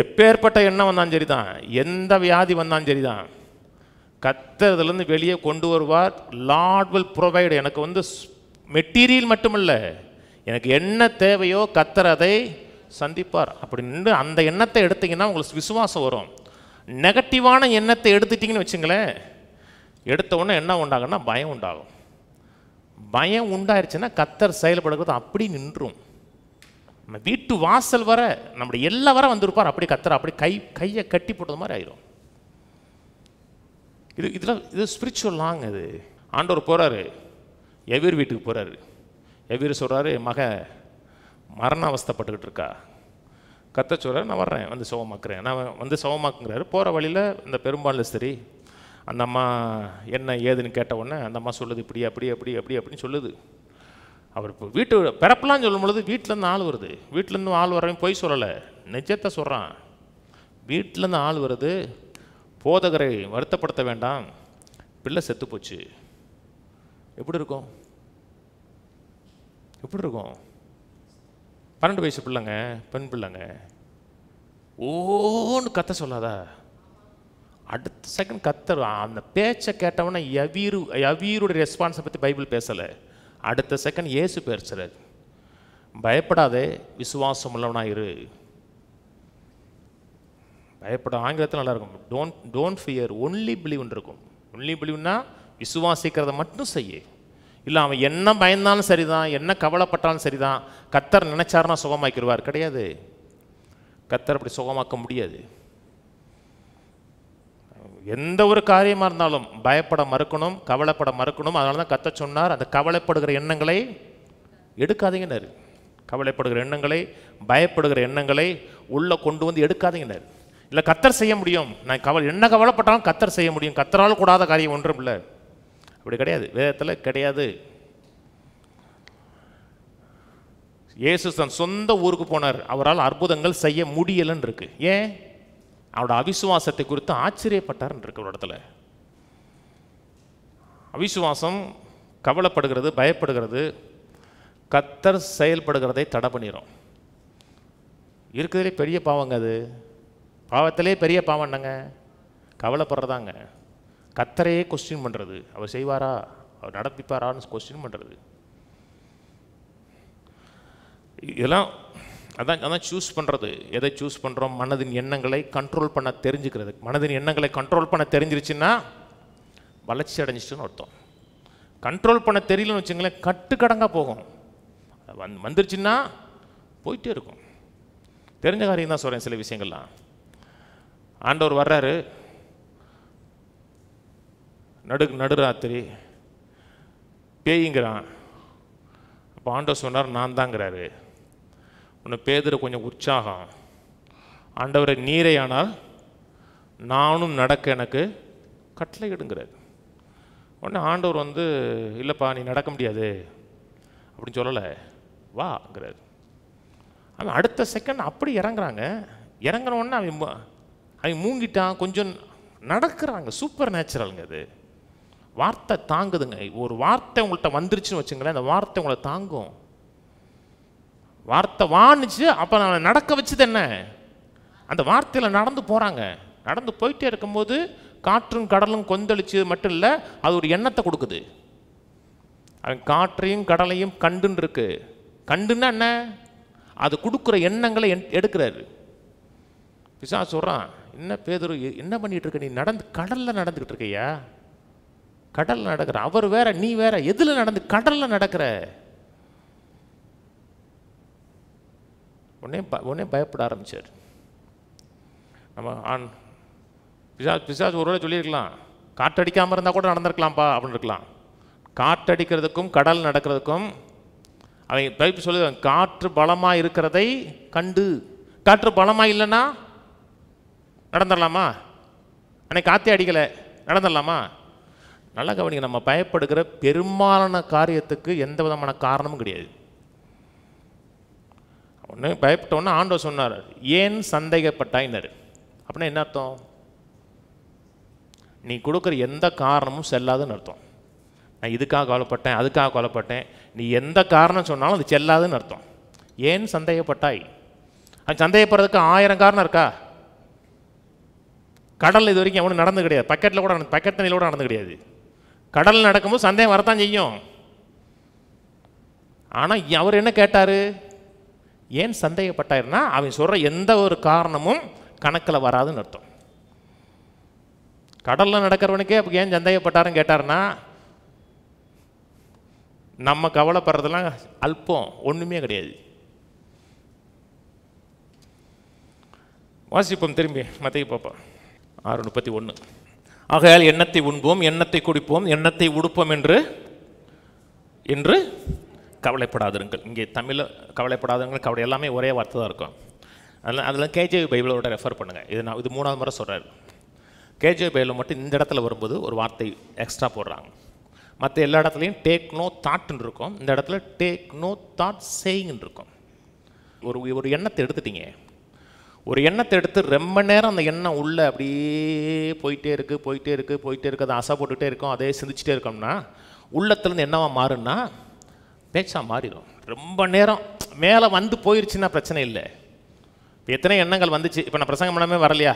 [SPEAKER 1] எப்பேற்பட்ட எண்ணம் வந்தாலும் சரி தான், எந்த வியாதி வந்தாலும் சரி தான், கர்த்தர் இதிலேருந்து வெளியே கொண்டு வருவார். Lord will provide. எனக்கு வந்து மெட்டீரியல் மட்டுமில்ல, எனக்கு என்ன தேவையோ கர்த்தர் அதை சந்திப்பார். அப்படின்னு அந்த எண்ணத்தை எடுத்தீங்கன்னா உங்களுக்கு விசுவாசம் வரும். நெகட்டிவான எண்ணத்தை எடுத்துட்டிங்கன்னு வச்சுங்களேன், எடுத்த உடனே என்ன உண்டாகுன்னா பயம் உண்டாகும். பயம் உண்டாயிருச்சுன்னா கர்த்தர் செயல்படுகிறது அப்படி நின்றும். நம்ம வீட்டு வாசல் வர நம்முடைய எல்லா வர வந்திருப்பார், அப்படி கர்த்தர் அப்படி கையை கட்டி போட்டது மாதிரி ஆயிரும். இது ஸ்பிரிச்சுவல் லாங். இது ஆண்டவர் போகிறாரு, எவீர் வீட்டுக்கு போகிறாரு. எவீர் சொல்கிறாரு, மக மரண அவஸ்தைப்பட்டுக்கிட்டு இருக்கா. கர்த்தர் சொல்கிறார், நான் வர்றேன், வந்து சுகமாக்குறேன், நான் வந்து சுகமாக்குங்கிறாரு. போகிற வழியில் இந்த பெரும்பாலும் சரி அந்த அம்மா என்ன ஏதுன்னு கேட்ட உடனே அந்த அம்மா சொல்லுது, இப்படி அப்படி அப்படி அப்படி அப்படின்னு சொல்லுது. அவர் இப்போ வீட்டு பிறப்பெல்லாம் சொல்லும் பொழுது வீட்டிலேருந்து ஆள் வருது. வீட்டிலேருந்து ஆள் வர்றவன் போய் சொல்லலை, நிஜத்தை சொல்கிறான். வீட்டிலேருந்து ஆள் வருது, போதகரை வருத்தப்படுத்த வேண்டாம், பிள்ளை செத்து போச்சு. எப்படி இருக்கும்? எப்படி இருக்கும்? 12 வயசு பிள்ளைங்க, பெண் பிள்ளைங்க, ஓன்னு கத்த சொல்லாதா? அடுத்த செகண்ட் கத்தர் அந்த பேச்சை கேட்டவொன்னே யவீருடைய ரெஸ்பான்ஸை பற்றி பைபிள் பேசலை. அடுத்த செகண்ட் இயேசு பேசுறாரு, பயப்படாதே விசுவாசம் உள்ளவனா இரு. பயப்பட ஆங்கிலத்தில் நல்லா இருக்கும், டோன்ட் ஃபியர் ஒன்லி பிலீவ்னு இருக்கும். ஒன்லி பிலீவ்னா விசுவாசிக்கிறத மட்டும் செய்ய. இல்லை அவன் என்ன பயந்தாலும் சரிதான், என்ன கவலைப்பட்டாலும் சரிதான், கத்தர் நினைச்சாருன்னா சுகமாக்கிடுவார் கிடையாது. கத்தர் அப்படி சுகமாக்க முடியாது. எந்த ஒரு காரியமாக இருந்தாலும் பயப்பட மறுக்கணும், கவலைப்பட மறுக்கணும். அதனால தான் கத்தர் சொன்னார், அந்த கவலைப்படுகிற எண்ணங்களை எடுக்காதீங்கன்னாரு. கவலைப்படுகிற எண்ணங்களை, பயப்படுகிற எண்ணங்களை உள்ளே கொண்டு வந்து எடுக்காதீங்கன்னாரு. இல்லை கத்தர் செய்ய முடியும், நான் என்ன கவலைப்பட்டாலும் கத்தர் செய்ய முடியும், கத்தரால் கூடாத காரியம் ஒன்றும் இல்லை, அப்படி கிடையாது, வேதத்தில் கிடையாது. இயேசு தன் சொந்த ஊருக்கு போனார், அவரால் அற்புதங்கள் செய்ய முடியலன்னு இருக்கு. ஏன்? அவரோட அவிசுவாசத்தை குறித்து ஆச்சரியப்பட்டார்ன்னு இருக்கு ஒரு இடத்துல. அவிசுவாசம் கவலைப்படுகிறது, பயப்படுகிறது, கத்தர் செயல்படுகிறதை தடை பண்ணிடும். இருக்கிறதுலே பெரிய பாவங்க அது. பாவத்திலே பெரிய பாவம் என்னங்க? கவலைப்படுறதாங்க. கத்தரையே கொஸ்டின் பண்ணுறது, அவர் செய்வாரா, அவர் நடப்பிப்பாரான்னு கொஸ்டின் பண்ணுறது. இதெல்லாம் அதான் சூஸ் பண்ணுறது. எதை சூஸ் பண்ணுறோம்? மனதின் எண்ணங்களை கண்ட்ரோல் பண்ண தெரிஞ்சுக்கிறது. மனதின் எண்ணங்களை கண்ட்ரோல் பண்ண தெரிஞ்சிருச்சுன்னா வளர்ச்சி அடைஞ்சிச்சுன்னு அர்த்தம். கண்ட்ரோல் பண்ண தெரியலன்னு வச்சுங்களேன், கட்டுக்கடங்காக போகும். வந்துருச்சுன்னா போயிட்டே இருக்கும். தெரிஞ்ச காரியம் தான் சொல்கிறேன். சில விஷயங்கள்லாம் ஆண்டவர் வர்றாரு, நடுராத்திரி பேய்ங்கிறான். அப்போ ஆண்டவர் சொன்னார், நான் தாங்கிறாரு. உன்னை பேதுரு கொஞ்சம் உற்சாகம், ஆண்டவரை நீரை ஆனால் நானும் நடக்க எனக்கு கட்டளை இடுங்கிறார். உடனே ஆண்டவர் இல்லைப்பா நீ நடக்க முடியாது அப்படின்னு சொல்லலை, வாங்கிறார். அவன் அடுத்த செகண்ட் அப்படி இறங்குறாங்க. இறங்குறவொன்னே அவன் மூங்கிட்டான், கொஞ்சம் நடக்கிறாங்க. சூப்பர் நேச்சுரலுங்க அது. வார்த்தை தாங்குதுங்க. ஒரு வார்த்தை உங்கள்கிட்ட வந்துருச்சுன்னு வச்சுங்களேன், அந்த வார்த்தை உங்களை தாங்கும். வார்த்தை வாணிச்சு, அப்போ நான் நடக்க வச்சது என்ன? அந்த வார்த்தையில் நடந்து போகிறாங்க. நடந்து போயிட்டே இருக்கும்போது காற்றும் கடலும் கொந்தளிச்சு மட்டும் இல்லை, அது ஒரு எண்ணத்தை கொடுக்குது. அவன் காற்றையும் கடலையும் கண்டுன்னு இருக்கு. கண்டுன்னா என்ன? அது கொடுக்குற எண்ணங்களை எடுக்கிறாரு. பிசாசு சொல்கிறான், என்ன பேதுரு என்ன பண்ணிட்டு இருக்க? நீ கடலில் நடந்துக்கிட்டு இருக்கையா? கடலில் நடக்கிற அவர் வேற, நீ வேற. எதில் கடலில் நடக்கிற? உடனே பயப்பட ஆரம்பிச்சார். நம்ம பிசாசு ஒரு வேளை சொல்லியிருக்கலாம், காற்றடிக்காமல் இருந்தால் கூட நடந்திருக்கலாம்ப்பா அப்படின்னு இருக்கலாம். காற்றடிக்கிறதுக்கும் கடல் நடக்கிறதுக்கும் அவன் பைப்பு சொல்லி, காற்று பலமாக இருக்கிறதை கண்டு. காற்று பலமாக இல்லைன்னா நடந்துடலாமா? அன்னைக்கு காற்றே அடிக்கலை, நடந்துடலாமா? நல்லா கவனிங்க, நம்ம பயப்படுகிற பெரும்பாலான காரியத்துக்கு எந்த விதமான காரணமும் கிடையாது. ஒன்று பயப்பட்டோன்னு ஆண்டவர் சொன்னார், ஏன் சந்தேகப்பட்டாயினார். அப்படின்னா என்ன அர்த்தம்? நீ கொடுக்குற எந்த காரணமும் செல்லாதுன்னு அர்த்தம். நான் இதுக்காக கவலைப்பட்டேன், அதுக்காக கவலைப்பட்டேன், நீ எந்த காரணம் சொன்னாலும் அது செல்லாதுன்னு அர்த்தம். ஏன் சந்தேகப்பட்டாய்? அது சந்தேகப்படுறதுக்கு 1000 காரணம் இருக்கா? கடல் இது வரைக்கும் அவனு நடந்து கிடையாது. பக்கெட் தண்ணியில் கூட நடந்து கிடையாது. கடல் நடக்கும்போது சந்தேகம் வரத்தான் செய்யும். ஆனால் அவர் என்ன கேட்டார்? ஏன் சந்தேகப்பட்டாருன்னா அவன் சொல்கிற எந்த ஒரு காரணமும் கணக்கில் வராதுன்னு அர்த்தம். கடலில் நடக்கிறவனுக்கே அப்போ ஏன் சந்தேகப்பட்டாருன்னு கேட்டாருன்னா, நம்ம கவலைப்படுறதெல்லாம் அல்பம், ஒன்றுமே கிடையாது. வாசிப்போம் திரும்பி மத்தேயு பாப்போம் 6:31. ஆகையால் எண்ணத்தை உண்போம், எண்ணத்தை குடிப்போம், எண்ணத்தை உடுப்போம் என்று கவலைப்படாதிருங்கள். இங்கே தமிழில் கவலைப்படாதவங்கள் கவலை எல்லாமே ஒரே வார்த்தை தான் இருக்கும். அதில் கேஜேவி பைபிளோட ரெஃபர் பண்ணுங்கள். இது 3வது முறை சொல்கிறார். கேஜேவி பைபிளில் மட்டும் இந்த இடத்துல வரும்போது ஒரு வார்த்தை எக்ஸ்ட்ரா போடுறாங்க. மற்ற எல்லா இடத்துலையும் டேக் நோ தாட்ன்னு இருக்கும். இந்த இடத்துல டேக் நோ தாட் சேயிங்னு இருக்கும். ஒரு எண்ணத்தை எடுத்துட்டீங்க, ஒரு எண்ணத்தை எடுத்து ரொம்ப நேரம் அந்த எண்ணம் உள்ளே அப்படியே போயிட்டே இருக்குது, அதை அசை போட்டுகிட்டே இருக்கும், அதே சிந்திச்சுட்டே இருக்கோம்னா உள்ளத்துலேருந்து என்னவா மாறுன்னா பேச்சா மாறிடும். ரொம்ப நேரம் மேலே வந்து போயிடுச்சுன்னா பிரச்சனை இல்லை. இப்போ எத்தனை எண்ணங்கள் வந்துச்சு, இப்போ நான் பிரசங்கம் பண்ணாமே வரலையா,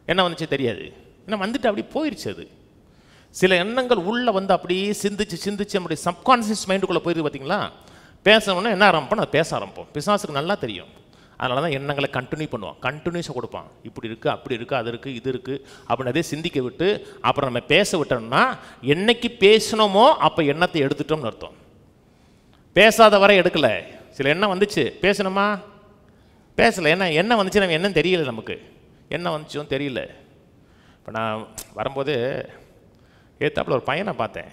[SPEAKER 1] என்ன வந்துச்சு தெரியாது, ஏன்னா வந்துட்டு அப்படி போயிடுச்சு. அது சில எண்ணங்கள் உள்ளே வந்து அப்படியே சிந்திச்சு நம்முடைய சப்கான்ஷியஸ் மைண்டுக்குள்ளே போயிடுது. பார்த்தீங்களா, பேசணுன்னா என்ன ஆரம்பிப்போம், அதை பேச ஆரம்பிப்போம். பிசாசுக்கு நல்லா தெரியும். அதனால தான் எண்ணங்களை கண்டினியூ பண்ணுவான், கண்டினியூஸாக கொடுப்பான். இப்படி இருக்குது, அப்படி இருக்குது, அது இருக்குது, இது இருக்குது அப்படின்னு அதே சிந்திக்க விட்டு அப்புறம் நம்ம பேச விட்டோம்னா என்னைக்கு பேசணுமோ அப்போ எண்ணத்தை எடுத்துட்டோம்னு அர்த்தம். பேசாத வரை எடுக்கலை. சில எண்ணம் வந்துச்சு, பேசணுமா, பேசலை. என்ன வந்துச்சு நம்ம என்னன்னு தெரியல, நமக்கு என்ன வந்துச்சோன்னு தெரியல. இப்போ நான் வரும்போது ஏத்தாப்புல ஒரு பையனை பார்த்தேன்,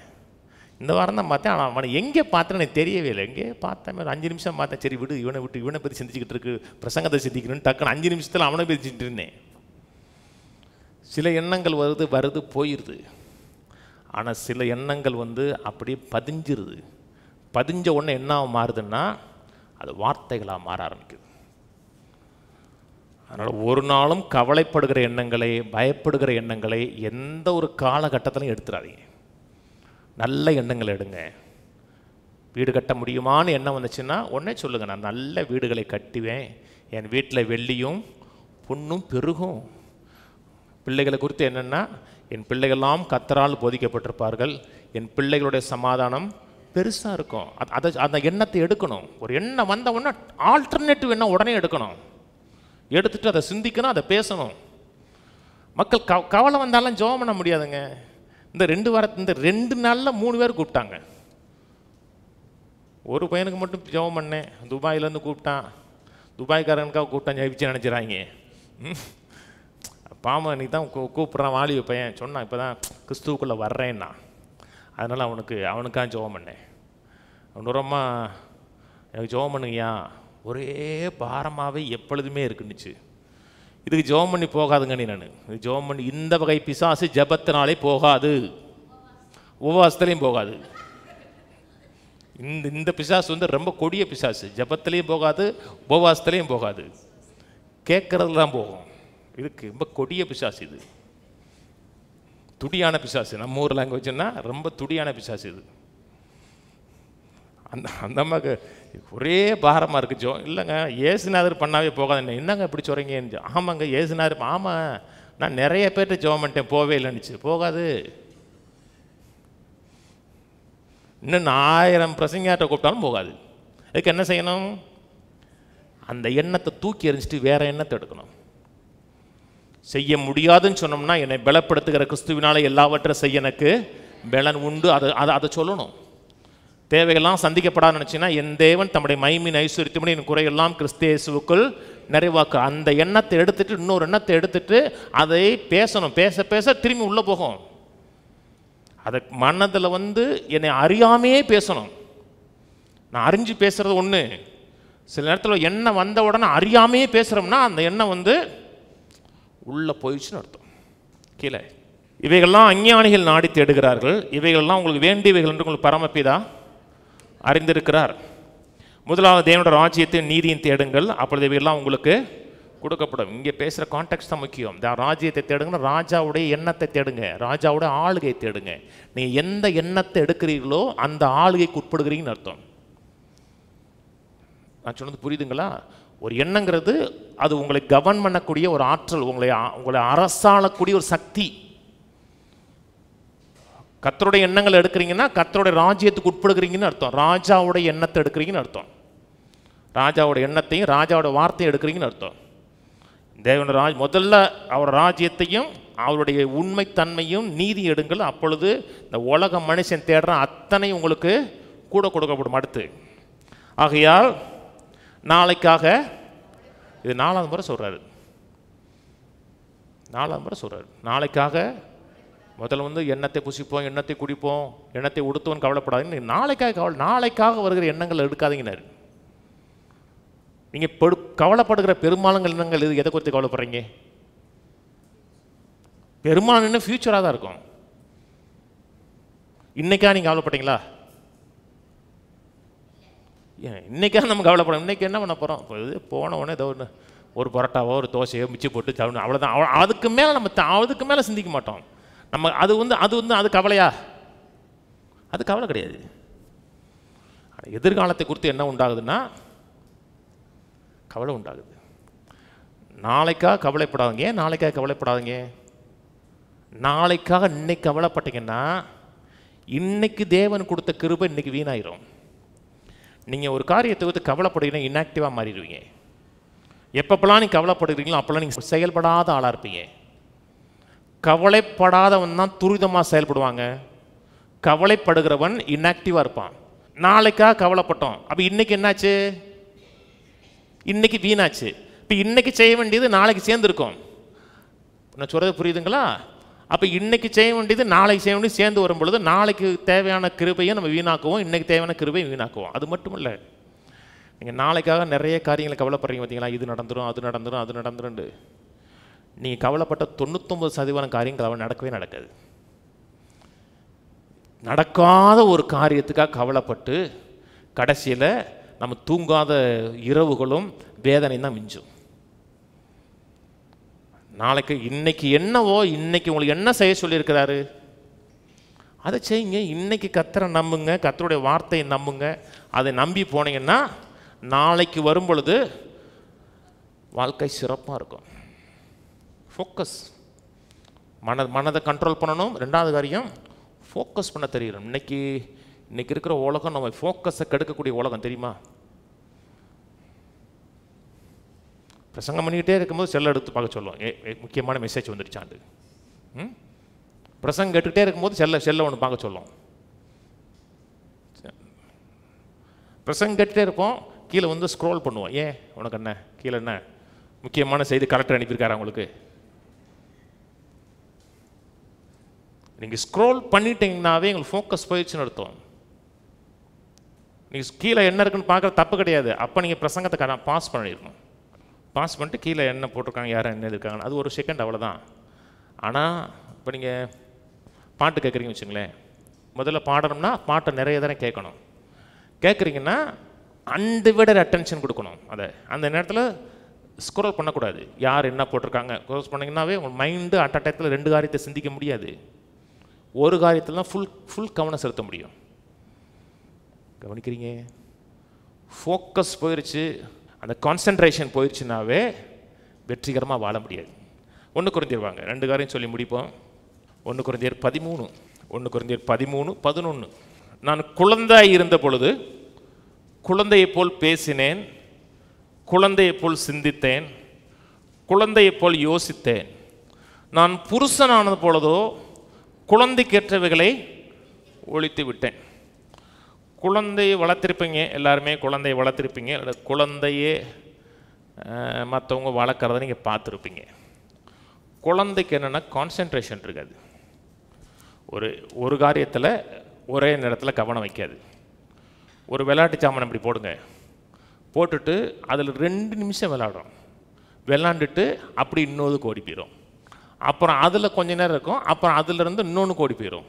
[SPEAKER 1] இந்த வாரம் தான் பார்த்தேன். ஆனால் அவனை எங்கே பார்த்தேன்னு எனக்கு தெரியவே இல்லை. எங்கே பார்த்தேன், ஒரு 5 நிமிஷம் பார்த்தேன். சரி விடு, இவனை பற்றி சிந்திச்சுக்கிட்டு இருக்கு, பிரசங்கத்தை சிந்திக்கணும்னு டக்குன்னு 5 நிமிஷத்தில் அவனை பற்றி சிந்திச்சுட்டு இருந்தேன். சில எண்ணங்கள் வருது போயிடுது. ஆனால் சில எண்ணங்கள் வந்து அப்படியே பதிஞ்சிருது. பதிஞ்ச உடனே என்ன மாறுதுன்னா அது வார்த்தைகளாக மாற ஆரம்பிக்குது. அதனால் ஒரு நாளும் கவலைப்படுகிற எண்ணங்களை, பயப்படுகிற எண்ணங்களை எந்த ஒரு காலகட்டத்திலையும் எடுத்துடாதீங்க. நல்ல எண்ணங்கள் எடுங்க. வீடு கட்ட முடியுமான்னு எண்ணம் வந்துச்சுன்னா உடனே சொல்லுங்கள், நான் நல்ல வீடுகளை கட்டுவேன், என் வீட்டில் வெள்ளியும் பொன்னும் பெருகும். பிள்ளைகளை குறித்து என்னென்னா, என் பிள்ளைகள்லாம் கர்த்தரால் போதிக்கப்பட்டிருப்பார்கள், என் பிள்ளைகளுடைய சமாதானம் பெருசாக இருக்கும். அந்த எண்ணத்தை எடுக்கணும். ஒரு எண்ணம் வந்த உடனே ஆல்டர்னேட்டிவ் எண்ணம் உடனே எடுக்கணும். எடுத்துட்டு அதை சிந்திக்கணும், அதை பேசணும். மக்கள் கவலை வந்தாலும் ஜெபம் பண்ண முடியாதுங்க. இந்த 2 நாளில் 3 பேர் கூப்பிட்டாங்க. ஒரு பையனுக்கு மட்டும் ஜெபம் பண்ணேன், துபாயிலேருந்து கூப்பிட்டான். துபாய்க்காரனுக்காக கூப்பிட்டான் ஜெயிச்சு நினச்சிடறாங்க. பாமா நீ தான் கூப்பிட்றான் வாலிப பையன் சொன்னான், இப்போ தான் கிறிஸ்துவுக்குள்ளே வர்றேன்னா. அதனால் அவனுக்காக ஜெபம் பண்ணேன். அவனுரம்மா எனக்கு ஜெபம் பண்ணுங்கய்யா, ஒரே பாரமாகவே எப்பொழுதுமே இருக்குன்னுச்சு. இதுக்கு ஜெபம் பண்ணி போகாதுங்கன்னு நான். இது ஜெபம் பண்ணி இந்த வகை பிசாசு ஜெபத்தினாலே போகாது, உபவாசத்துலேயும் போகாது. இந்த பிசாசு வந்து ரொம்ப கொடிய பிசாசு. ஜெபத்துலேயும் போகாது, உபவாசத்துலேயும் போகாது, கேட்கறதுல தான் போகும். இதுக்கு ரொம்ப கொடிய பிசாசு. இது துடியான பிசாசு. நம்ம ஊர் லாங்குவேஜ்னா ரொம்ப துடியான பிசாசு இது. அந்த அம்மாவுக்கு ஒரே பாரமாக இருக்குது. இல்லைங்க ஏசுநாதர் பண்ணாவே போகாது. என்னங்க இப்படி சொல்கிறீங்க? ஆமாங்க ஏசுநாதர். ஆமாம், நான் நிறைய பேர்கிட்ட ஜெபம் பண்ணிட்டேன், போவே இல்லைன்னுச்சு. போகாது. இன்னும் 1000 பிரசங்கியார்ட்ட கூப்பிட்டாலும் போகாது. அதுக்கு என்ன செய்யணும்? அந்த எண்ணத்தை தூக்கி எறிஞ்சிட்டு வேற எண்ணத்தை எடுக்கணும். செய்ய முடியாதுன்னு சொன்னோம்னா, என்னை பலப்படுத்துகிற கிறிஸ்துவினால எல்லாவற்றையும் செய்ய எனக்கு பலன் உண்டு, அதை சொல்லணும். தேவையெல்லாம் சந்திக்கப்படாது நினச்சின்னா, என் தேவன் தம்முடைய மகிமையின் ஐஸ்வரியத்தின்படி என் குறையெல்லாம் கிறிஸ்து இயேசுவுக்குள் நிறைவாக்கு. அந்த எண்ணத்தை எடுத்துட்டு இன்னொரு எண்ணத்தை எடுத்துட்டு அதை பேசணும். பேச பேச திரும்பி உள்ளே போகும். அதை மனதில் வந்து என்னை அறியாமையே பேசணும். நான் அறிஞ்சு பேசுகிறது ஒன்று. சில நேரத்தில் எண்ணம் வந்த உடனே அறியாமையே பேசுகிறோம்னா அந்த எண்ணம் வந்து உள்ளே போயிடுச்சுன்னு அர்த்தம். கீழே இவைகள்லாம் அஞ்ஞானிகள் நாடி தேடுகிறார்கள், இவைகள்லாம் உங்களுக்கு வேண்டியவைகள் என்று உங்களுக்கு பரமபிதா அறிந்திருக்கிறார். முதலாவது தேவனுடைய ராஜ்யத்தின் நீதியின் தேடுங்கள், அப்பொழுது இவையெல்லாம் உங்களுக்கு கொடுக்கப்படும். இங்கே பேசுகிற கான்டெக்ஸ்ட் தான் முக்கியம். ராஜ்யத்தை தேடுங்க, ராஜாவுடைய எண்ணத்தை தேடுங்க, ராஜாவுடைய ஆளுகை தேடுங்க. நீங்கள் எந்த எண்ணத்தை எடுக்கிறீர்களோ அந்த ஆளுகைக்கு உட்படுகிறீங்கன்னு அர்த்தம். நான் சொன்னது புரியுதுங்களா? ஒரு எண்ணங்கிறது அது உங்களை கவர்ன் பண்ணக்கூடிய ஒரு ஆற்றல், உங்களை அரசாளக்கூடிய ஒரு சக்தி. கர்த்தருடைய எண்ணங்கள் எடுக்கிறீங்கன்னா கர்த்தருடைய ராஜ்யத்துக்கு உட்படுகிறீங்கன்னு அர்த்தம். ராஜாவுடைய எண்ணத்தை எடுக்கிறீங்கன்னு அர்த்தம். ராஜாவோட எண்ணத்தையும் ராஜாவோட வார்த்தையும் எடுக்கிறீங்கன்னு அர்த்தம். தேவனுடைய முதல்ல அவர் ராஜ்யத்தையும் அவருடைய உண்மைத்தன்மையும் நீதி எடுங்கள், அப்பொழுது இந்த உலக மனுஷன் தேடுற அத்தனை உங்களுக்கு கூட கொடுக்கப்படும். அடுத்து ஆகையால் நாளைக்காக, இது 4வது முறை சொல்கிறாரு. 4வது முறை சொல்கிறாரு நாளைக்காக. முதல்ல வந்து எண்ணத்தை புசிப்போம், எண்ணத்தை குடிப்போம், எண்ணத்தை உடுத்துவோன்னு கவலைப்படாதீங்க. நாளைக்காக வருகிற எண்ணங்கள் எடுக்காதீங்கன்னாரு. நீங்கள் கவலைப்படுகிற பெரும்பாலும் எண்ணங்கள் எதை குறித்து கவலைப்படுறீங்க? பெரும்பாலும் இன்னும் ஃபியூச்சராக தான் இருக்கும். இன்னைக்கா நீங்கள் கவலைப்பட்டீங்களா? இன்னைக்காக நம்ம கவலைப்படும். இன்றைக்கி என்ன பண்ண போகிறோம்? போன உடனே ஏதோ ஒரு பரோட்டாவோ ஒரு தோசையோ மிச்சி போட்டு தவிர அவ்வளோதான். அதுக்கு மேலே சிந்திக்க மாட்டோம் நம்ம. அது கவலையா? அது கவலை கிடையாது. எதிர்காலத்தை குறித்து என்ன உண்டாகுதுன்னா, கவலை உண்டாகுது. நாளைக்காக கவலைப்படாதீங்க. ஏன் நாளைக்காக கவலைப்படாதீங்க? நாளைக்காக இன்னைக்கு கவலைப்பட்டீங்கன்னா இன்னைக்கு தேவன் கொடுத்த கிருபை இன்னைக்கு வீணாயிரும். நீங்கள் ஒரு காரியத்தை வந்து கவலைப்படுறீங்கன்னா இன்ஆக்டிவாக மாறிடுவீங்க. எப்பப்பெல்லாம் நீங்கள் கவலைப்படுறீங்களோ அப்போல்லாம் நீங்கள் செயல்படாத ஆளாக இருப்பீங்க. கவலைப்படாதவன் தான் துரிதமாக செயல்படுவாங்க. கவலைப்படுகிறவன் இன்ஆக்டிவாக இருப்பான். நாளைக்காக கவலைப்பட்டோம், அப்போ இன்னைக்கு என்னாச்சு? இன்னைக்கு வீணாச்சு. இப்போ இன்னைக்கு செய்ய வேண்டியது நாளைக்கு சேர்ந்துருக்கும். நான் சொல்கிறது புரியுதுங்களா? அப்போ இன்னைக்கு செய்ய வேண்டியது நாளைக்கு செய்ய வேண்டியது சேர்ந்து வரும் பொழுது நாளைக்கு தேவையான கிருபையை நம்ம வீணாக்குவோம், இன்னைக்கு தேவையான கிருபையை வீணாக்குவோம். அது மட்டும் இல்லை, நீங்கள் நாளைக்காக நிறைய காரியங்களை கவலைப்படுறீங்க பார்த்தீங்களா? இது நடந்துடும், அது நடந்துடும், அது நடந்துடும். நீங்கள் கவலைப்பட்ட 99% காரியங்கள் அவன் நடக்கவே நடக்காது. நடக்காத ஒரு காரியத்துக்காக கவலைப்பட்டு கடைசியில் நம்ம தூங்காத இரவுகளும் வேதனையும் தான் மிஞ்சும். நாளைக்கு இன்னைக்கு என்னவோ, இன்னைக்கு உங்களுக்கு என்ன செய்ய சொல்லியிருக்கிறாரு அதை செய்யுங்க. இன்னைக்கு கர்த்தரை நம்புங்க, கர்த்தருடைய வார்த்தையை நம்புங்க. அதை நம்பி போனீங்கன்னா நாளைக்கு வரும் பொழுது வாழ்க்கை சிறப்பாக இருக்கும். ஃபோக்கஸ், மனதை கண்ட்ரோல் பண்ணணும். ரெண்டாவது காரியம், ஃபோக்கஸ் பண்ண தெரியணும். இன்னைக்கு இருக்கிற உலகம் நம்ம ஃபோக்கஸை கெடுக்கக்கூடிய உலகம், தெரியுமா? பிரசங்கம் பண்ணிக்கிட்டே இருக்கும்போது செல்லை எடுத்து பார்க்க சொல்லுவோம், முக்கியமான மெசேஜ் வந்துடுச்சாண்டு. பிரசங்கம் கேட்டுக்கிட்டே இருக்கும்போது செல்லை ஒன்று பார்க்க சொல்லுவோம். பிரசங்கம் கேட்டுகிட்டே இருப்போம், கீழே வந்து ஸ்க்ரோல் பண்ணுவோம். ஏன் உனக்கு என்ன கீழே என்ன முக்கியமான செய்தி கலெக்டர் அனுப்பியிருக்காரு உங்களுக்கு? நீங்கள் ஸ்க்ரோல் பண்ணிட்டீங்கன்னாவே உங்களுக்கு ஃபோக்கஸ் போயிடுச்சுன்னு அர்த்தம். நீங்கள் கீழே என்ன இருக்குன்னு பார்க்குற தப்பு கிடையாது. அப்போ நீங்கள் பிரசங்கத்தை பாஸ் பண்ணிடணும். பாஸ் பண்ணிட்டு கீழே என்ன போட்டிருக்காங்க, யாரும் என்ன இருக்காங்க, அது ஒரு செகண்ட், அவ்வளோதான். ஆனால் இப்போ நீங்கள் பாட்டு கேட்குறீங்கன்னு வச்சுங்களேன், முதல்ல பாடணும்னா பாட்டை நிறைய தடவை கேட்கணும். கேட்குறீங்கன்னா அன்டிவைடட் அட்டென்ஷன் கொடுக்கணும். அதை அந்த நேரத்தில் ஸ்க்ரோல் பண்ணக்கூடாது. யார் என்ன போட்டிருக்காங்க க்ரோஸ் பண்ணிங்கன்னாவே உங்கள் மைண்டு அட் அ டைத்தில் 2 காரியத்தை சிந்திக்க முடியாது. ஒரு காரியத்தில் தான் ஃபுல் கவனம் செலுத்த முடியும். கவனிக்கிறீங்க? ஃபோக்கஸ் போயிடுச்சு, அந்த கான்சன்ட்ரேஷன் போயிடுச்சுனாவே வெற்றிகரமாக வாழ முடியாது. 1 கொரிந்தியர் வாங்க, 2 காரியம் சொல்லி முடிப்போம். 1 கொரிந்தியர் 13:11. நான் குழந்தையாக இருந்த பொழுது குழந்தையைப் போல் பேசினேன், குழந்தையைப் போல் சிந்தித்தேன், குழந்தையைப் போல் யோசித்தேன். நான் புருஷனானது பொழுதோ குழந்தைக்கேற்றவைகளை ஒழித்து விட்டேன். குழந்தையை வளர்த்திருப்பீங்க, எல்லாருமே குழந்தையை வளர்த்திருப்பீங்க. இல்லை குழந்தையே மற்றவங்க வளர்க்குறத நீங்கள் பார்த்துருப்பீங்க. குழந்தைக்கு என்னென்னா கான்சன்ட்ரேஷன் இருக்காது. ஒரு காரியத்தில் ஒரே நேரத்தில் கவனம் வைக்காது. ஒரு விளையாட்டு சாமான் இப்படி போடுங்க, போட்டுட்டு அதில் 2 நிமிஷம் விளையாண்டுட்டு அப்படி இன்னொரு ஓடி போயிடும். அப்புறம் அதில் கொஞ்ச நேரம் இருக்கும், அப்புறம் அதிலிருந்து இன்னொன்று ஓடி போயிடும்.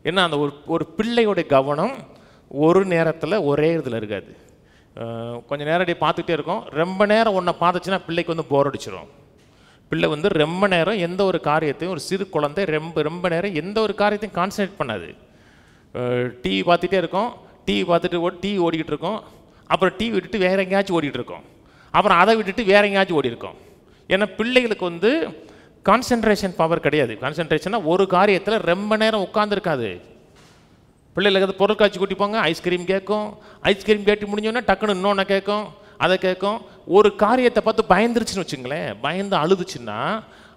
[SPEAKER 1] ஏன்னா அந்த ஒரு பிள்ளையோடைய கவனம் ஒரு நேரத்தில் ஒரே இதில் இருக்காது. கொஞ்சம் நேரம் அப்படியே பார்த்துக்கிட்டே இருக்கும். ரொம்ப நேரம் ஒன்றை பார்த்துச்சுன்னா பிள்ளைக்கு வந்து போர் அடிச்சிடும். பிள்ளை வந்து ரொம்ப நேரம் எந்த ஒரு காரியத்தையும், ஒரு சிறு குழந்தை ரொம்ப நேரம் எந்த ஒரு காரியத்தையும் கான்சன்ட்ரேட் பண்ணாது. டிவி பார்த்துட்டே இருக்கும், டிவி பார்த்துட்டு டிவி ஓடிக்கிட்டு இருக்கும், அப்புறம் டிவி விட்டுட்டு வேற எங்கேயாச்சும் ஓடிட்டு இருக்கோம், அப்புறம் அதை விட்டுட்டு வேற எங்கேயாச்சும் ஓடி இருக்கும். ஏன்னா பிள்ளைகளுக்கு வந்து கான்சன்ட்ரேஷன் பவர் கிடையாது. கான்சன்ட்ரேஷன்னா ஒரு காரியத்தில் ரொம்ப நேரம் உட்காந்துருக்காது. பிள்ளைகளுக்கு அது பொருள் காட்சி கூட்டிப்பாங்க, ஐஸ்கிரீம் கேட்கும், ஐஸ்கிரீம் கேட்டு முடிஞ்சோன்னா டக்குன்னு இன்னொன்று கேட்கும், அதை கேட்கும். ஒரு காரியத்தை பார்த்து பயந்துருச்சுன்னு வச்சுங்களேன், பயந்து அழுதுச்சுன்னா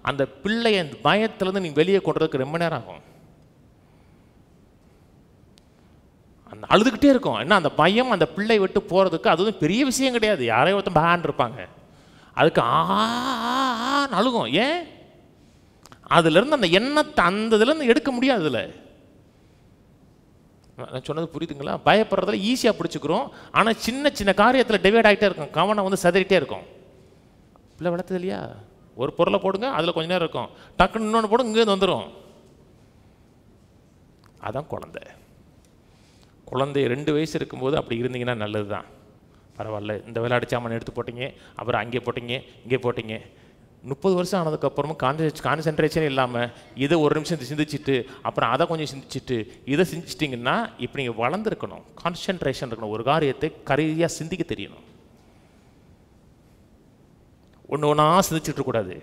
[SPEAKER 1] அந்த பிள்ளைய அந்த பயத்துலேருந்து நீ வெளியே கொண்டுறதுக்கு ரொம்ப நேரம் ஆகும். அந்த அழுதுகிட்டே இருக்கும். ஏன்னா அந்த பயம் அந்த பிள்ளை விட்டு போகிறதுக்கு அதுவும் பெரிய விஷயம் கிடையாது. யாரையும் ஒருத்தன் பேன் இருப்பாங்க, அதுக்கு ஆன்னு அழுகும். ஏன்? அதுலேருந்து அந்த எண்ணத்தை அந்த இதுலேருந்து எடுக்க முடியாது. அதில் நான் சொன்னது புரியுதுங்களா? பயப்படுறதுல ஈஸியாக பிடிச்சிக்கிறோம், ஆனால் சின்ன காரியத்தில் டிவைட் ஆகிட்டே இருக்கும், கவனம் வந்து சதறிட்டே இருக்கும். பிள்ளை வளர்த்தது இல்லையா? ஒரு பொருளை போடுங்க, அதில் கொஞ்ச நேரம் இருக்கும், டக்குன்னு இன்னொன்று போடுங்க, இங்கேருந்து வந்துடும். அதான் குழந்தை 2 வயசு இருக்கும்போது அப்படி இருந்தீங்கன்னா நல்லது தான், பரவாயில்ல. இந்த விளையாட்டு சாமான் எடுத்து போட்டிங்க, அப்புறம் அங்கே போட்டிங்க, இங்கே போட்டிங்க. 30 வருஷம் ஆனதுக்கப்புறமும் கான்சன்ட்ரேஷன் இல்லாமல் இதை ஒரு நிமிஷம் சிந்திச்சுட்டு அப்புறம் அதை கொஞ்சம் சிந்திச்சுட்டு இதை சிந்திச்சிட்டிங்கன்னா இப்போ நீங்கள் வளர்ந்துருக்கணும். கான்சன்ட்ரேஷன் இருக்கணும், ஒரு காரியத்தை கரையாக சிந்திக்க தெரியணும். ஒன்று ஒன்றா சிந்திச்சுட்டு இருக்கக்கூடாது.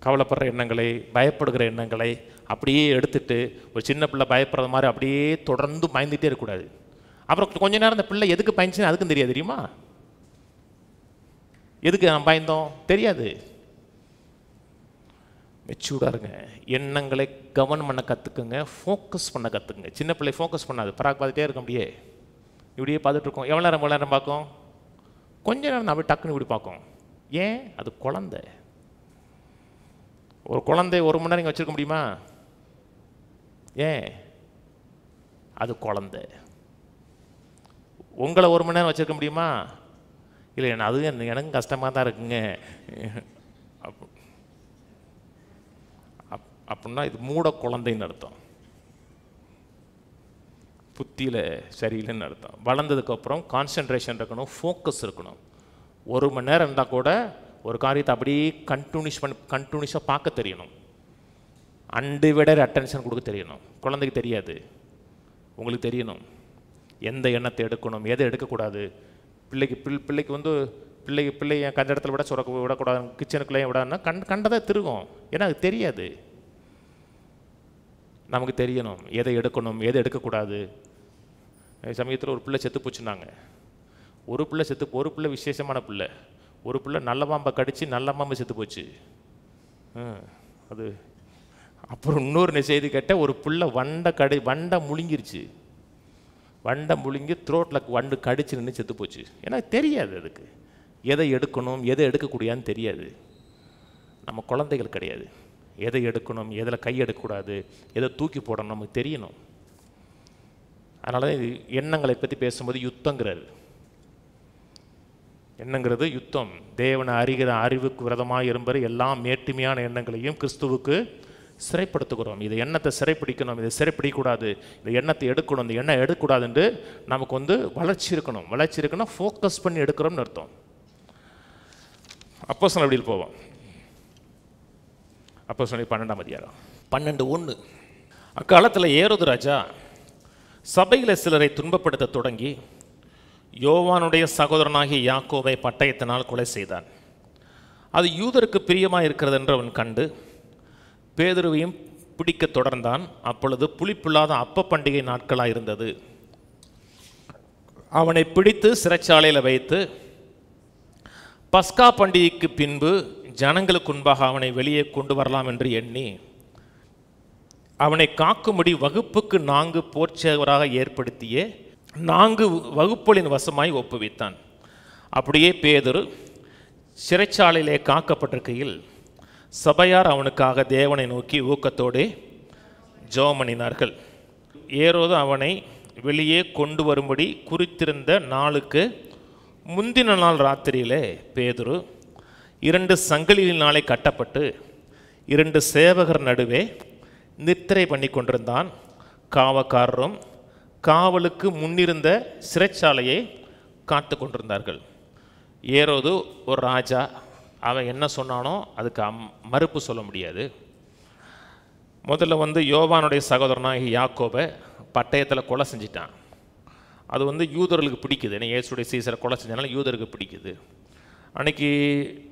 [SPEAKER 1] கவலைப்படுற எண்ணங்களை, பயப்படுகிற எண்ணங்களை அப்படியே எடுத்துட்டு, ஒரு சின்ன பிள்ளை பயப்படுற மாதிரி அப்படியே தொடர்ந்து பயந்துகிட்டே இருக்கக்கூடாது. அப்புறம் கொஞ்ச நேரம் அந்த பிள்ளை எதுக்கு பயந்துச்சுன்னு அதுக்கும் தெரியாது. தெரியுமா? எதுக்கு நான் பயந்தோம் தெரியாது. மெச்சூர்டாக இருங்க. எண்ணங்களை கவனம் பண்ண கற்றுக்குங்க, ஃபோக்கஸ் பண்ண கற்றுக்குங்க. சின்ன பிள்ளை ஃபோக்கஸ் பண்ணாது, பராக் பார்த்துட்டே இருக்கும். இப்படியே பார்த்துட்டு இருக்கோம். எவ்வளோ நேரம் பார்க்கும்? கொஞ்ச நேரம் அப்படியே டக்குன்னு இப்படி பார்க்கும். ஏன்? அது குழந்தை. ஒரு குழந்தை 1 மணி நேரம் இங்கே வச்சுருக்க முடியுமா? ஏன்? அது குழந்தை. உங்களை 1 மணி நேரம் வச்சுருக்க முடியுமா? இல்லை, அது எனக்கு கஷ்டமாக தான் இருக்குங்க. அப்படின்னா இது மூட குழந்தைன்னு அர்த்தம், புத்தியில் சரியில்லைன்னு அர்த்தம். வளர்ந்ததுக்கப்புறம் கான்சன்ட்ரேஷன் இருக்கணும், ஃபோக்கஸ் இருக்கணும். 1 மணி நேரம் இருந்தால் கூட ஒரு காரியத்தை அப்படியே கண்டினியூஸாக பார்க்க தெரியணும். அன்டிவைடட் அட்டென்ஷன் கொடுக்க தெரியணும். குழந்தைக்கு தெரியாது, உங்களுக்கு தெரியணும். எந்த எண்ணத்தை எடுக்கணும், எதை எடுக்கக்கூடாது. பிள்ளைக்கு வந்து பிள்ளைய கண்ட இடத்துல விடக்கூடாது, கிச்சனுக்குள்ளேயே விடாதுன்னா கண்டதை திருகும். ஏன்னா அது தெரியாது. நமக்கு தெரியணும் எதை எடுக்கணும், எதை எடுக்கக்கூடாது. சமயத்தில் ஒரு பிள்ளை செத்து போச்சுன்னாங்க. ஒரு பிள்ளை விசேஷமான பிள்ளை. ஒரு பிள்ளை நல்ல பாம்பை கடித்து நல்ல பாம்பு செத்து போச்சு. அது அப்புறம் இன்னொரு செய்தி கேட்ட, ஒரு பிள்ளை வண்டை முழுங்கிருச்சு. வண்டை முழுங்கி த்ரோட்டில் வண்டு கடிச்சு நின்று செத்து போச்சு. ஏன்னா தெரியாது அதுக்கு எதை எடுக்கணும், எதை எடுக்கக்கூடியான்னு தெரியாது. நம்ம குழந்தைகள் கிடையாது. எதை எடுக்கணும், எதில் கை எடுக்கக்கூடாது, எதை தூக்கி போடணும் நமக்கு தெரியணும். அதனால தான் எண்ணங்களை பற்றி பேசும்போது யுத்தங்கிறாரு. எண்ணங்கிறது யுத்தம். தேவனை அறிகிற அறிவுக்கு விரதமாக இருப்பது எல்லா மேட்டுமையான எண்ணங்களையும் கிறிஸ்துவுக்கு சிறைப்படுத்துகிறோம். இதை எண்ணத்தை சிறைப்பிடிக்கணும், இதை சிறைப்பிடிக்கக்கூடாது, இந்த எண்ணத்தை எடுக்கணும், இந்த எண்ணம் எடுக்கக்கூடாதுன்று நமக்கு வந்து வளர்ச்சி இருக்கணும். வளர்ச்சி இருக்குன்னா ஃபோக்கஸ் பண்ணி எடுக்கிறோம்னு அர்த்தம். அப்போஸ்தலர் அப்படி போவோம். அப்போஸ்தலர் 12ஆம் அதிகாரம் 12:1. அக்காலத்தில் ஏரோது ராஜா சபையில் சிலரை துன்பப்படுத்த தொடங்கி யோவானுடைய சகோதரனாகிய யாக்கோபை பட்டயத்தினால் கொலை செய்தான். அது யூதருக்கு பிரியமாக இருக்கிறது என்று அவன் கண்டு பேதுருவையும் பிடிக்க தொடர்ந்தான். அப்பொழுது புளிப்பில்லாத அப்ப பண்டிகை நாட்களாக இருந்தது. அவனை பிடித்து சிறைச்சாலையில் வைத்து பஸ்கா பண்டிகைக்கு பின்பு ஜனங்களுக்கு முன்பாக அவனை வெளியே கொண்டு வரலாம் என்று எண்ணி அவனை காக்கும்படி வகுப்புக்கு 4 போர்ச்சவராக ஏற்படுத்திய 4 வகுப்புகளின் வசமாய் ஒப்புவித்தான். அப்படியே பேதுரு சிறைச்சாலையிலே காக்கப்பட்டிருக்கையில் சபையார் அவனுக்காக தேவனை நோக்கி ஊக்கத்தோடு ஜெபம் பண்ணினார்கள். ஏரோது அவனை வெளியே கொண்டு வரும்படி குறித்திருந்த நாளுக்கு முந்தின நாள் ராத்திரியிலே பேதுரு 2 சங்கிலியினாலே கட்டப்பட்டு 2 சேவகர் நடுவே நித்திரை பண்ணி கொண்டிருந்தான். காவக்காரரும் காவலுக்கு முன்னிருந்த சிறைச்சாலையை காத்து கொண்டிருந்தார்கள். ஏரோது ஒரு ராஜா, அவன் என்ன சொன்னானோ அதுக்கு மறுப்பு சொல்ல முடியாது. முதல்ல வந்து யோவானுடைய சகோதரனாகி யாக்கோபை பட்டயத்தில் கொலை செஞ்சிட்டான். அது வந்து யூதர்களுக்கு பிடிக்குது. ஏன்னா இயேசுடைய சீசரை கொலை செஞ்சதுனால யூதருக்கு பிடிக்குது. அன்றைக்கி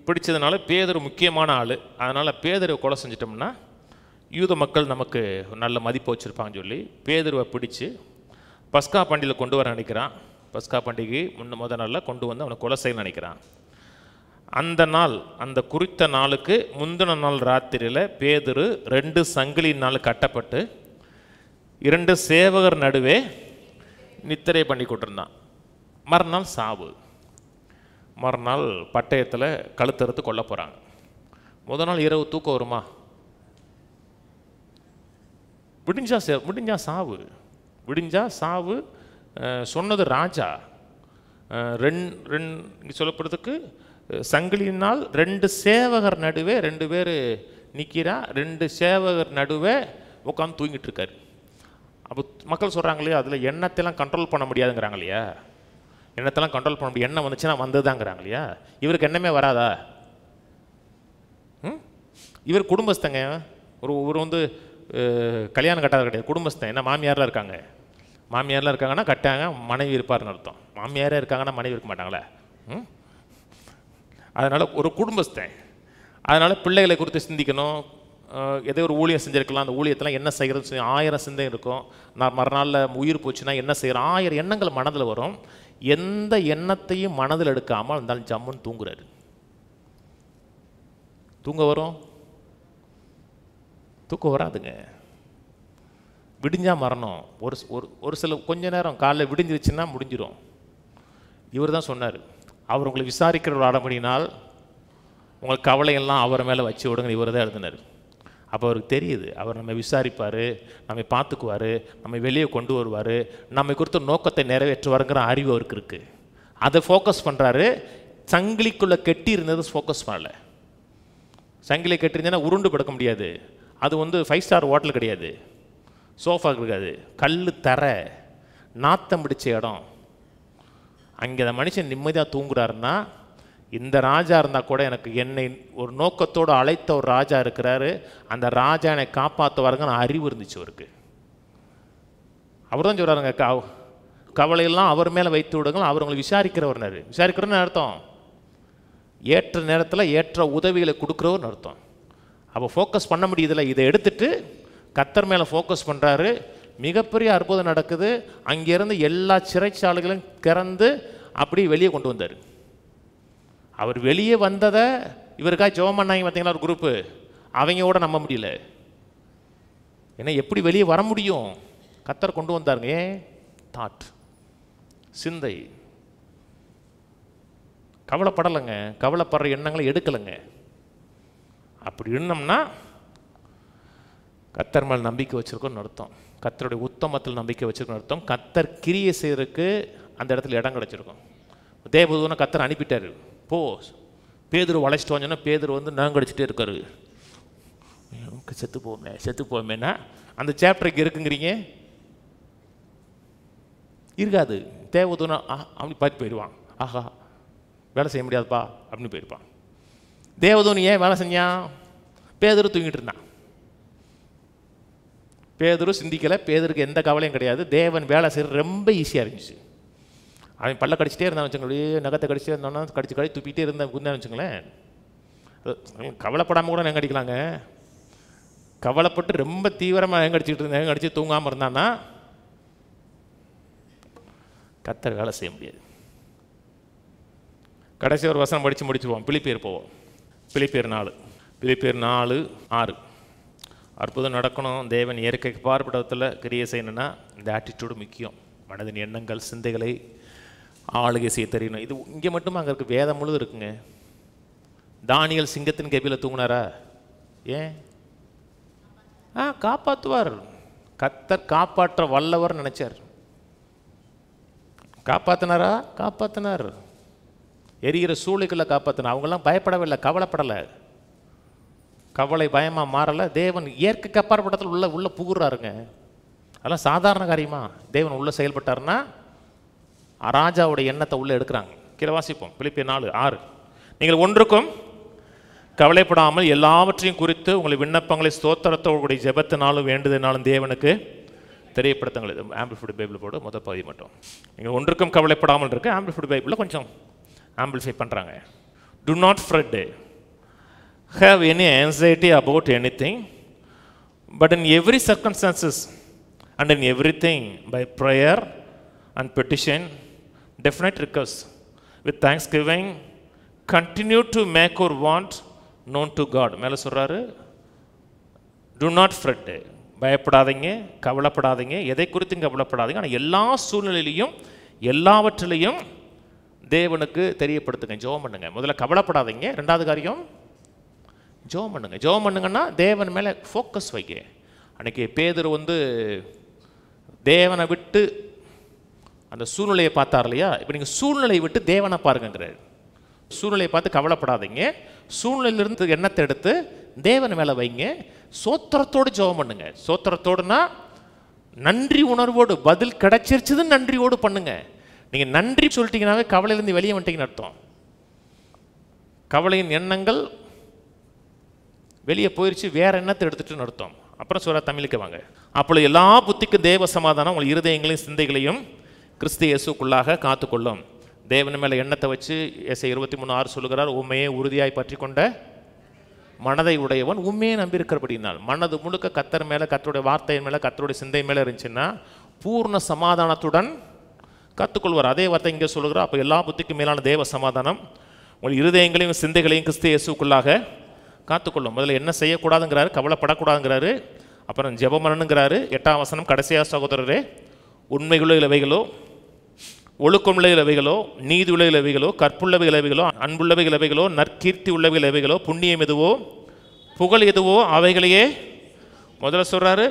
[SPEAKER 1] பிடிச்சதுனால பேதுரு முக்கியமான ஆள். அதனால் பேதுருவை கொலை செஞ்சிட்டோம்னா யூத மக்கள் நமக்கு நல்ல மதிப்பு வச்சுருப்பாங்கன்னு சொல்லி பேதுருவை பிடிச்சி பஸ்கா பண்டிகையில் கொண்டு வர நினைக்கிறான். பஸ்கா பண்டிகை முதல் நாளில் கொண்டு வந்து அவனை கொலை செய்ய நினைக்கிறான். அந்த நாள், அந்த குறித்த நாளுக்கு முந்தின நாள் ராத்திரியில் பேதுரு 2 சங்கிலியினால் கட்டப்பட்டு 2 சேவகர் நடுவே நித்திரை பண்ணி கொண்டிருந்தான். மறுநாள் சாவு. மறுநாள் பட்டயத்தில் கழுத்தறுத்து கொல்ல போகிறாங்க. முதல் நாள் இரவு தூக்கம் வருமா? முடிஞ்சா சாவு. விடிஞ்சா சாவு. சொன்னது ராஜா. சொல்லப்படுறதுக்கு சங்கிலியினால் 2 சேவகர் நடுவே 2 பேர் நிற்கிறா. 2 சேவகர் நடுவே உட்காந்து தூங்கிட்டு இருக்காரு. அப்போ மக்கள் சொல்கிறாங்க இல்லையா, அதில் எண்ணத்தெல்லாம் கண்ட்ரோல் பண்ண முடியாதுங்கிறாங்க இல்லையா. எண்ணத்தெல்லாம் கண்ட்ரோல் பண்ண முடியும், எண்ணம் வந்துச்சுன்னா வந்ததுதாங்கிறாங்க இல்லையா. இவருக்கு எண்ணமே வராதா? இவர் குடும்பஸ்தங்க. ஒரு வந்து கல்யாணம் கட்டாத கிடையாது, குடும்பஸ்தன். என்ன மாமியாரெலாம் இருக்காங்க. மாமியாரெலாம் இருக்காங்கன்னா கட்டாங்க மனைவி இருப்பார்னு அர்த்தம். மாமியாரே இருக்காங்கன்னா மனைவி இருக்க மாட்டாங்களே. அதனால் ஒரு குடும்பஸ்தன், அதனால் பிள்ளைகளை குறித்து சிந்திக்கணும். ஏதோ ஒரு ஊழியம் செஞ்சுருக்கலாம், அந்த ஊழியத்தெல்லாம் என்ன செய்கிறதுன்னு 1000 சிந்தை இருக்கும். நான் மறுநாளில் உயிர் போச்சுன்னா என்ன செய்கிறேன், 1000 எண்ணங்கள் மனதில் வரும். எந்த எண்ணத்தையும் மனதில் எடுக்காமல் இருந்தாலும் ஜம்முன்னு தூங்குறாரு. தூங்க வரும்? தூக்கம் வராதுங்க. விடிஞ்சா மரணம். ஒரு சில கொஞ்ச நேரம் காலையில் விடிஞ்சிருச்சுன்னா முடிஞ்சிடும். இவர் தான் சொன்னார், அவர் உங்களை விசாரிக்கிற ஆடம்படினால் உங்களுக்கு கவலையெல்லாம் அவர் மேலே வச்சு விடுங்க. இவர் தான் எழுதினார். அப்போ அவருக்கு தெரியுது, அவர் நம்ம விசாரிப்பார், நம்மை பார்த்துக்குவார், நம்மை வெளியே கொண்டு வருவார், நம்மை குறித்த நோக்கத்தை நிறைவேற்றுவாருங்கிற அறிவு அவருக்கு இருக்குது. அதை ஃபோக்கஸ் பண்ணுறாரு. சங்கிலிக்குள்ளே கெட்டி இருந்தது ஃபோக்கஸ் பண்ணலை. சங்கிலி கெட்டிருந்தேன்னா உருண்டு படுக்க முடியாது. அது 5 ஸ்டார் ஹோட்டல் கிடையாது, சோஃபா இருக்காது, கல் தர, நாத்தம் பிடிச்ச இடம். அங்கே அந்த மனுஷன் நிம்மதியாக தூங்குறாருன்னா, இந்த ராஜா இருந்தால் கூட எனக்கு என்னை ஒரு நோக்கத்தோடு அழைத்த ஒரு ராஜா இருக்கிறாரு, அந்த ராஜா என்னை காப்பாற்றுவாருங்கன்னு அறிவு இருந்துச்சு அவருக்கு. அவர் தான் சொல்கிறாருங்க, கவலையெல்லாம் அவர் மேலே வைத்து விடுங்கள், அவர் உங்களை விசாரிக்கிறவர்னாரு. விசாரிக்கிறன்னு அர்த்தம் ஏற்ற நேரத்தில் ஏற்ற உதவிகளை கொடுக்குறவர்னு அர்த்தம். அப்போ ஃபோக்கஸ் பண்ண முடியுதில்ல. இதை எடுத்துட்டு கர்த்தர் மேலே ஃபோக்கஸ் பண்ணுறாரு. மிகப்பெரிய அற்புதம் நடக்குது. அங்கேருந்து எல்லா சிறைச்சாலைகளையும் திறந்து அப்படி வெளியே கொண்டு வந்தார். அவர் வெளியே வந்ததை இவருக்காக ஜெபம் பண்ணாங்க பார்த்தீங்களா ஒரு குரூப்பு, அவங்களோட நம்ப முடியல. ஏன்னா எப்படி வெளியே வர முடியும்? கர்த்தர் கொண்டு வந்தாருங்க. ஏன்? தாட், சிந்தை. கவலைப்படலைங்க, கவலைப்படுற எண்ணங்களை எடுக்கலைங்க. அப்படி இருந்தோம்னா கர்த்தர் மேல் நம்பிக்கை வச்சுருக்கோன்னு அர்த்தம். கர்த்தருடைய உத்தமத்தில் நம்பிக்கை வச்சுருக்கோன்னு அர்த்தம். கர்த்தர் கிரியை செய்யறதுக்கு அந்த இடத்துல இடம் கிடச்சிருக்கும். தேவதூதனை கர்த்தர் அனுப்பிட்டார். போ பேதுரு வளைச்சிட்டு வாங்கன்னா பேதுரு நாங்கடிச்சிட்டே இருக்காரு. செத்து போவேன்னா அந்த சாப்டருக்கு இருக்குங்கிறீங்க, இருக்காது. தேவதூதனை அப்படி பார்த்து போயிடுவான். ஆஹா வேலை செய்ய முடியாதுப்பா அப்படின்னு போயிருப்பான். தேவதூதன் ஏன் வேலை செஞ்சான்? பேதுரு தூங்கிட்டு இருந்தான். பேதுரு சிந்திக்கலை. பேதுருக்கு எந்த கவலையும் கிடையாது. தேவன் வேலை செய்கிறது ரொம்ப ஈஸியாக இருந்துச்சு. அவன் பல்ல கடிச்சிட்டே இருந்தான் வச்சுங்களேன், நகத்தை கடிச்சிட்டே இருந்தான்னா கடிச்சு துப்பிட்டே இருந்தான் குந்தான் வச்சுங்களேன். கவலைப்படாமல் கூட கடிக்கலாங்க. கவலைப்பட்டு ரொம்ப தீவிரமாக கடிச்சிக்கிட்டு இருந்தேன், கடிச்சு தூங்காமல் இருந்தான்னா கர்த்தர் வேலை செய்ய முடியாது. கடைசி ஒரு வசனம் படித்து முடிச்சுருவோம். பிலிப்பியர் போவோம். பிலிப்பியர் 4:6. அற்புதம் நடக்கணும், தேவன் இயற்கைக்கு பார்ப்படத்தில் கிரியை செய்யணும்னா இந்த ஆட்டிடியூடு முக்கியம். மனதின் எண்ணங்கள் சிந்தைகளை ஆளுகை செய்ய தெரியணும். இது இங்கே மட்டும் அங்கே இருக்குது, வேதம் முழுது இருக்குங்க. தானியல் சிங்கத்தின் கெபியில் தூங்கினாரா? ஏன்? காப்பாற்றுவார். கர்த்தர் காப்பாற்ற வல்லவர் நினைச்சார். காப்பாற்றினாரா? காப்பாற்றினார். எரிகிற சூளைக்குள்ளே காப்பாற்றினார். அவங்கெல்லாம் பயப்படவில்லை, கவலைப்படலை. கவலை பயமாக மாறலை. தேவன் இயற்கைக்கு அப்பாற்பட்டத்தில் உள்ள புகுறாருங்க. அதெல்லாம் சாதாரண காரியமா? தேவன் உள்ளே செயல்பட்டாருன்னா ராஜாவுடைய எண்ணத்தை உள்ளே எடுக்கிறாங்க. கீழே வாசிப்போம். பிலிப்பியர் 4:6. நீங்கள் ஒன்றுக்கும் கவலைப்படாமல் எல்லாவற்றையும் குறித்து உங்களை விண்ணப்பங்களை ஸ்தோத்திரத்தோடு ஜெபத்தினாலும் வேண்டுதனாலும் தேவனுக்கு தெரியப்படுத்துங்கள். இது ஆம்பிளிஃபைடு பைபிள் போடு முதல் பகுதி மட்டும். நீங்கள் ஒன்றுக்கும் கவலைப்படாமல் இருக்கு. ஆம்பிளிஃபைடு பைபிளில் கொஞ்சம் ஆம்பிளிஃபை பண்ணுறாங்க. To not Fred, have any anxiety about anything, but in every circumstances and in everything by prayer and petition, definite request with thanksgiving, continue to make your want known to God. மேலே சொல்கிறாரு, do not fret. பயப்படாதீங்க, கவலைப்படாதீங்க, எதை குறித்தும் கவலைப்படாதீங்க. ஆனால் எல்லா சூழ்நிலையிலையும் எல்லாவற்றிலையும் தேவனுக்கு தெரியப்படுத்துங்க, ஜெபம் பண்ணுங்க. முதல்ல கவலைப்படாதீங்க. ரெண்டாவது காரியம் ஜெபம் பண்ணுங்க. ஜெபம் பண்ணுங்கன்னா தேவன் மேலே ஃபோக்கஸ் வைக்க. அன்றைக்கி பேதுரு தேவனை விட்டு அந்த சூழ்நிலையை பார்த்தார் இல்லையா? இப்போ நீங்கள் சூழ்நிலையை விட்டு தேவனை பாருங்கிறார். சூழ்நிலையை பார்த்து கவலைப்படாதீங்க, சூழ்நிலையிலிருந்து எண்ணத்தை எடுத்து தேவன் மேலே வைங்க. சோத்திரத்தோடு ஜெபம் பண்ணுங்க. சோத்திரத்தோடுனா நன்றி உணர்வோடு, பதில் கிடைச்சிருச்சுது நன்றியோடு பண்ணுங்க. நீங்கள் நன்றி சொல்லிட்டீங்கன்னாவே கவலையிலேருந்து வெளியே வந்துட்டீங்கன்னு அர்த்தம். கவலையின் எண்ணங்கள் வெளியே போயிடுச்சு, வேற எண்ணத்தை எடுத்துட்டுன்னு அர்த்தம். அப்புறம் சொல்ல தமிழுக்கு வாங்க. அப்பொழுது எல்லா புத்திக்கும் தேவ சமாதானம் உங்கள் இருதயங்களையும் சிந்தைகளையும் கிறிஸ்து இயேசுக்குள்ளாக காத்துக்கொள்ளும். தேவன் மேலே எண்ணத்தை வச்சு ஏசாயா 23:6 சொல்லுகிறார், உண்மையே உறுதியாய் பற்றி கொண்ட மனதை உடையவன் உண்மையை நம்பியிருக்கிறபடினால். மனது முழுக்க கர்த்தர் மேலே, கர்த்தருடைய வார்த்தையின் மேலே, கர்த்தருடைய சிந்தை மேலே இருந்துச்சுன்னா பூர்ண சமாதானத்துடன் கற்றுக்கொள்வார். அதே வார்த்தை இங்கே சொல்லுகிறார், அப்போ எல்லா புத்திக்கும் மேலான தேவ சமாதானம் உங்கள் இருதயங்களையும் சிந்தைகளையும் கிறிஸ்து இயேசுக்குள்ளாக காத்துக்கொள்ளும். முதல்ல என்ன செய்யக்கூடாதுங்கிறாரு, கவலைப்படக்கூடாதுங்கிறாரு, அப்புறம் ஜெபம் பண்ணணுங்கிறாரு. 8ஆம் வசனம் கடைசியாக சகோதரரே, உண்மையுள்ள இலவைகளோ, ஒழுக்கமுள்ள இலவைகளோ, நீதி உள்ள இலவைகளோ, கற்புள்ள இலவைகளோ, அன்புள்ள இலவைகளோ, நற்கீர்த்தி உள்ள இலவைகளோ, புண்ணியம் எதுவோ, புகழ் எதுவோ அவைகளையே முதல்ல சொல்கிறாரு.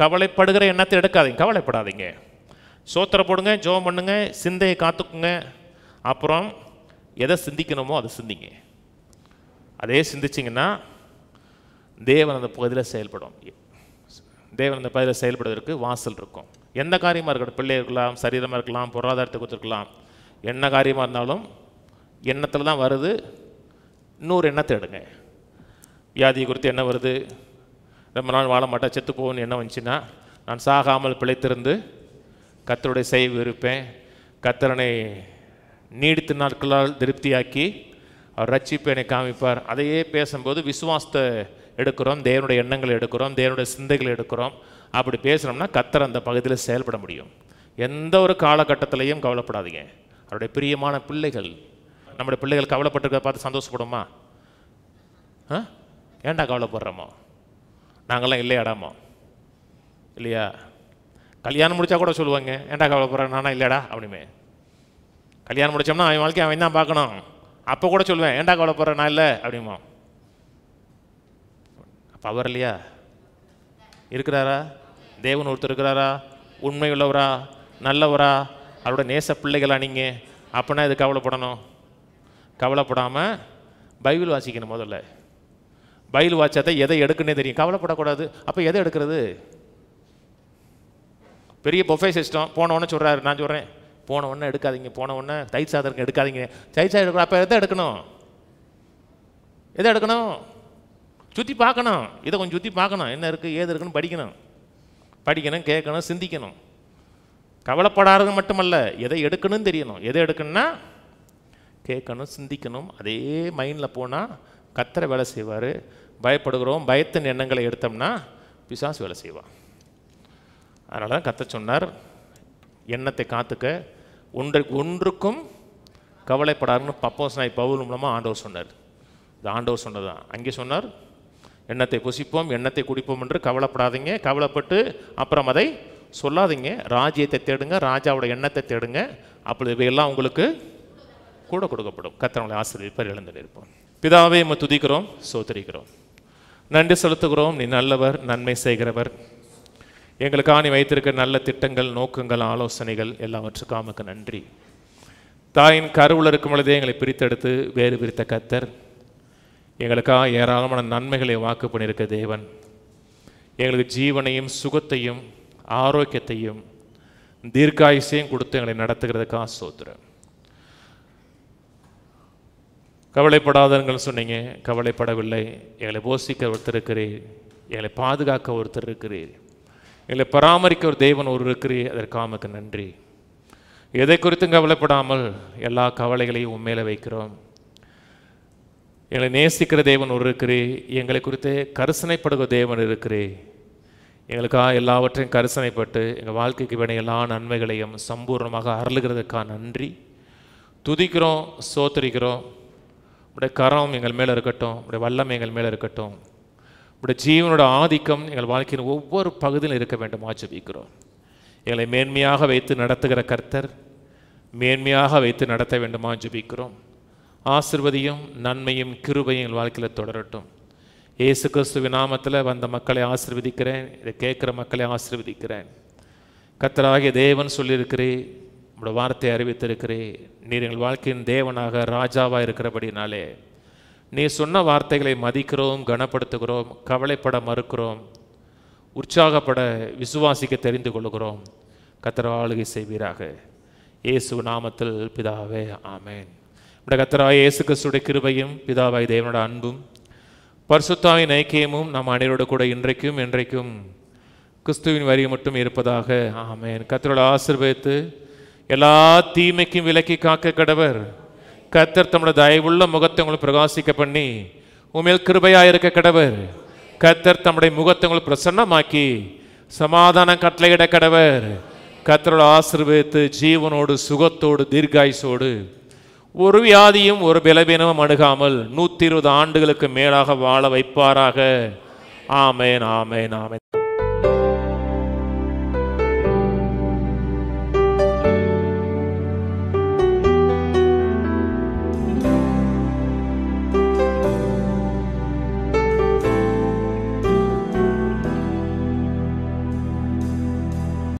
[SPEAKER 1] கவலைப்படுகிற எண்ணத்தை எடுக்காதீங்க, கவலைப்படாதீங்க, சோத்திர போடுங்க, ஜெபம் பண்ணுங்க, சிந்தையை காத்துக்குங்க. அப்புறம் எதை சிந்திக்கணுமோ அதை சிந்திங்க. அதே சிந்திச்சிங்கன்னா தேவன் அந்த பகுதியில் செயல்படும். தேவன் அந்த பகுதியில் செயல்படுவதற்கு வாசல் இருக்கும். எந்த காரியமாக இருக்கட்டும், பிள்ளை இருக்கலாம், சரீரமாக இருக்கலாம், பொருளாதாரத்தை கொடுத்துருக்கலாம், என்ன காரியமாக இருந்தாலும் எண்ணத்தில் தான் வருது. இன்னொரு எண்ணத்தை எடுங்க. வியாதியை குறித்து என்ன வருது, ரொம்ப நாள் வாழ மாட்டா, செத்து போகணும்னு என்ன வந்துச்சுன்னா, நான் சாகாமல் பிழைத்திருந்து கர்த்தருடைய செய்ய இருப்பேன், கர்த்தரனை நீடித்த நாட்களால் திருப்தியாக்கி அவர் ரட்சிப்பேனை காமிப்பார். அதையே பேசும்போது விசுவாசத்தை எடுக்கிறோம், தேவனுடைய எண்ணங்களை எடுக்கிறோம், தேவனுடைய சிந்தைகளை எடுக்கிறோம். அப்படி பேசுகிறோம்னா கர்த்தர் அந்த பகுதியில் செயல்பட முடியும். எந்த ஒரு காலகட்டத்திலையும் கவலைப்படாதீங்க. அவருடைய பிரியமான பிள்ளைகள், நம்முடைய பிள்ளைகள் கவலைப்பட்டிருக்க பார்த்து சந்தோஷப்படுமா? ஏன்டா கவலைப்படுறோமோ? நாங்கள்லாம் இல்லையாடாமோ? இல்லையா? கல்யாணம் முடித்தா கூட சொல்லுவாங்க, ஏன்டா கவலைப்படுறேன், நானா இல்லையாடா அப்படிமே. கல்யாணம் முடித்தோம்னா அவன் வாழ்க்கை அவன் தான் பார்க்கணும். அப்போ கூட சொல்லுவேன், ஏன்டா கவலைப்படுறேன், நான் இல்லை அப்படிமா. அப்போ அவர் இல்லையா? இருக்கிறாரா? தேவன் ஒருத்தர் இருக்கிறாரா? உண்மையுள்ளவரா, நல்லவரா, அவரோட நேச பிள்ளைகளா நீங்கள்? அப்படின்னா இது கவலைப்படணும். கவலைப்படாமல் பைபிள் வாசிக்கணும். முதல்ல பைபிள் வாசிச்சா எதை எடுக்குன்னே தெரியும். கவலைப்படக்கூடாது. அப்போ எதை எடுக்கிறது? பெரிய பொஃபே சிஸ்டம். போன உடனே சொல்கிறாரு, நான் சொல்கிறேன், போன உடனே எடுக்காதீங்க, போன உடனே தயிர் சாதம் எடுக்காதீங்க, தயிர் சாதம் எடுக்கணும். அப்போ எதை எடுக்கணும்? எதை எடுக்கணும்? சுற்றி பார்க்கணும். இதை கொஞ்சம் சுற்றி பார்க்கணும், என்ன இருக்குது ஏது இருக்குன்னு படிக்கணும், கேட்கணும், சிந்திக்கணும். கவலைப்படாதது மட்டுமல்ல, எதை எடுக்கணும்னு தெரியணும். எதை எடுக்கணும்னா கேட்கணும், சிந்திக்கணும். அதே மைண்டில் போனால் கர்த்தர் வேலை செய்வார். பயப்படுகிறோம், பயத்தின் எண்ணங்களை எடுத்தோம்னா பிசாசு வேலை செய்வான். அதனால தான் கர்த்தர் சொன்னார், எண்ணத்தை காத்துக்க, ஒன்றுக்கும் கவலைப்படாதுன்னு அப்போஸ்தலனாகிய பவுல் மூலமாக ஆண்டவர் சொன்னார். இது ஆண்டவர் சொன்னதான். அங்கே சொன்னார், எண்ணத்தை புசிப்போம், எண்ணத்தை குடிப்போம் என்று கவலைப்படாதீங்க. கவலைப்பட்டு அப்புறம் அதை சொல்லாதீங்க. ராஜ்யத்தை தேடுங்க, ராஜாவோட எண்ணத்தை தேடுங்க. அப்பொழுது இவையெல்லாம் உங்களுக்கு கூட கொடுக்கப்படும். கர்த்தர் ஆசீர்வதிப்பார். எழுந்து நிற்போம். பிதாவே, உம்மை துதிக்கிறோம், ஸ்தோத்திரிக்கிறோம், நன்றி செலுத்துகிறோம். நீ நல்லவர், நன்மை செய்கிறவர். எங்களுக்காக நீ வைத்திருக்க நல்ல திட்டங்கள், நோக்கங்கள், ஆலோசனைகள் எல்லாவற்றுக்கும் உமக்கு நன்றி. தாயின் கருவில் இருக்கும் பொழுதே எங்களை பிரித்தெடுத்து வேறு பிரித்த கர்த்தர், எங்களுக்காக ஏராளமான நன்மைகளை வாக்கு பண்ணியிருக்க தேவன், எங்களுக்கு ஜீவனையும் சுகத்தையும் ஆரோக்கியத்தையும் தீர்க்காயுசையும் கொடுத்து எங்களை நடத்துகிறதுக்காக ஸ்தோத்திரம். கவலைப்படாதவர்கள் சொன்னீங்க, கவலைப்படவில்லை. எங்களை போஷிக்க ஒருத்தர் இருக்கிறீர், எங்களை பாதுகாக்க ஒருத்தர் இருக்கிறீர், எங்களை பராமரிக்க ஒரு தேவன் ஒரு இருக்கிறீர். அதற்காக உமக்கு நன்றி. எதை குறித்தும் கவலைப்படாமல் எல்லா கவலைகளையும் உண்மையில வைக்கிறோம். எங்களை நேசிக்கிற தேவன் ஒரு இருக்கிறீர், எங்களை குறித்து கரிசனைப்படுகிற தேவன் இருக்கிறீர். எங்களுக்காக எல்லாவற்றையும் கரிசனைப்பட்டு எங்கள் வாழ்க்கைக்கு வேண்டிய எல்லா நன்மைகளையும் சம்பூர்ணமாக அருளுகிறதுக்காக நன்றி. துதிக்கிறோம், ஸ்தோத்திரிக்கிறோம். உடைய கரம் எங்கள் மேலே இருக்கட்டும், உடைய வல்லம் எங்கள் மேலே இருக்கட்டும், உடைய ஜீவனோட ஆதிக்கம் எங்கள் வாழ்க்கையின் ஒவ்வொரு பகுதியிலும் இருக்க வேண்டும் ஜெபிக்கிறோம். எங்களை மேன்மையாக வைத்து நடத்துகிற கர்த்தர் மேன்மையாக வைத்து நடத்த வேண்டுமா ஜெபிக்கிறோம். ஆசீர்வதியும், நன்மையும் கிருபையும் எங்கள் வாழ்க்கையில் தொடரட்டும். இயேசு கிறிஸ்துவின் நாமத்தில் வந்த மக்களை ஆசீர்வதிக்கிறேன், இதை கேட்குற மக்களை ஆசீர்வதிக்கிறேன். கர்த்தராகிய தேவன் சொல்லியிருக்கிறேன், உங்களோட வார்த்தையை அறிவித்திருக்கிறேன். நீர் எங்கள் வாழ்க்கையின் தேவனாக ராஜாவாக இருக்கிறபடினாலே நீ சொன்ன வார்த்தைகளை மதிக்கிறோம், கனப்படுத்துகிறோம், கவலைப்பட மறுக்கிறோம், உற்சாகப்பட விசுவாசிக்க தெரிந்து கொள்கிறோம். கர்த்தர் ஆளுகை செய்வீராக. இயேசு நாமத்தில் பிதாவே, ஆமேன். நம்முடைய கர்த்தராகிய இயேசு கிறிஸ்துவின் கிருபையும் பிதாவாகிய தேவனோட அன்பும் பரிசுத்தாவின் ஐக்கியமும் நம் அனைவரோடு கூட இன்றைக்கும் என்றைக்கும் கிறிஸ்துவின் வரி மட்டும் இருப்பதாக. ஆமேன். கர்த்தரோட ஆசீர்வதித்து எல்லா தீமைக்கும் விலக்கி காக்க கடவர். கர்த்தர் தம்முடைய தயவுள்ள முகத்தை உங்களுக்கு பிரகாசிக்க பண்ணி உமேல் கிருபையாயிருக்க கடவர். கர்த்தர் தம்முடைய முகத்தை உங்களுக்கு பிரசன்னமாக்கி சமாதானம் கட்டளையிட கடவர். கர்த்தரோட ஆசீர்வதித்து ஜீவனோடு சுகத்தோடு தீர்காயுசோடு ஒரு வியாதியும் ஒரு பலவீனமும் அணுகாமல் 120 ஆண்டுகளுக்கு மேலாக வாழ வைப்பாராக. ஆமேன், ஆமேன், ஆமேன்.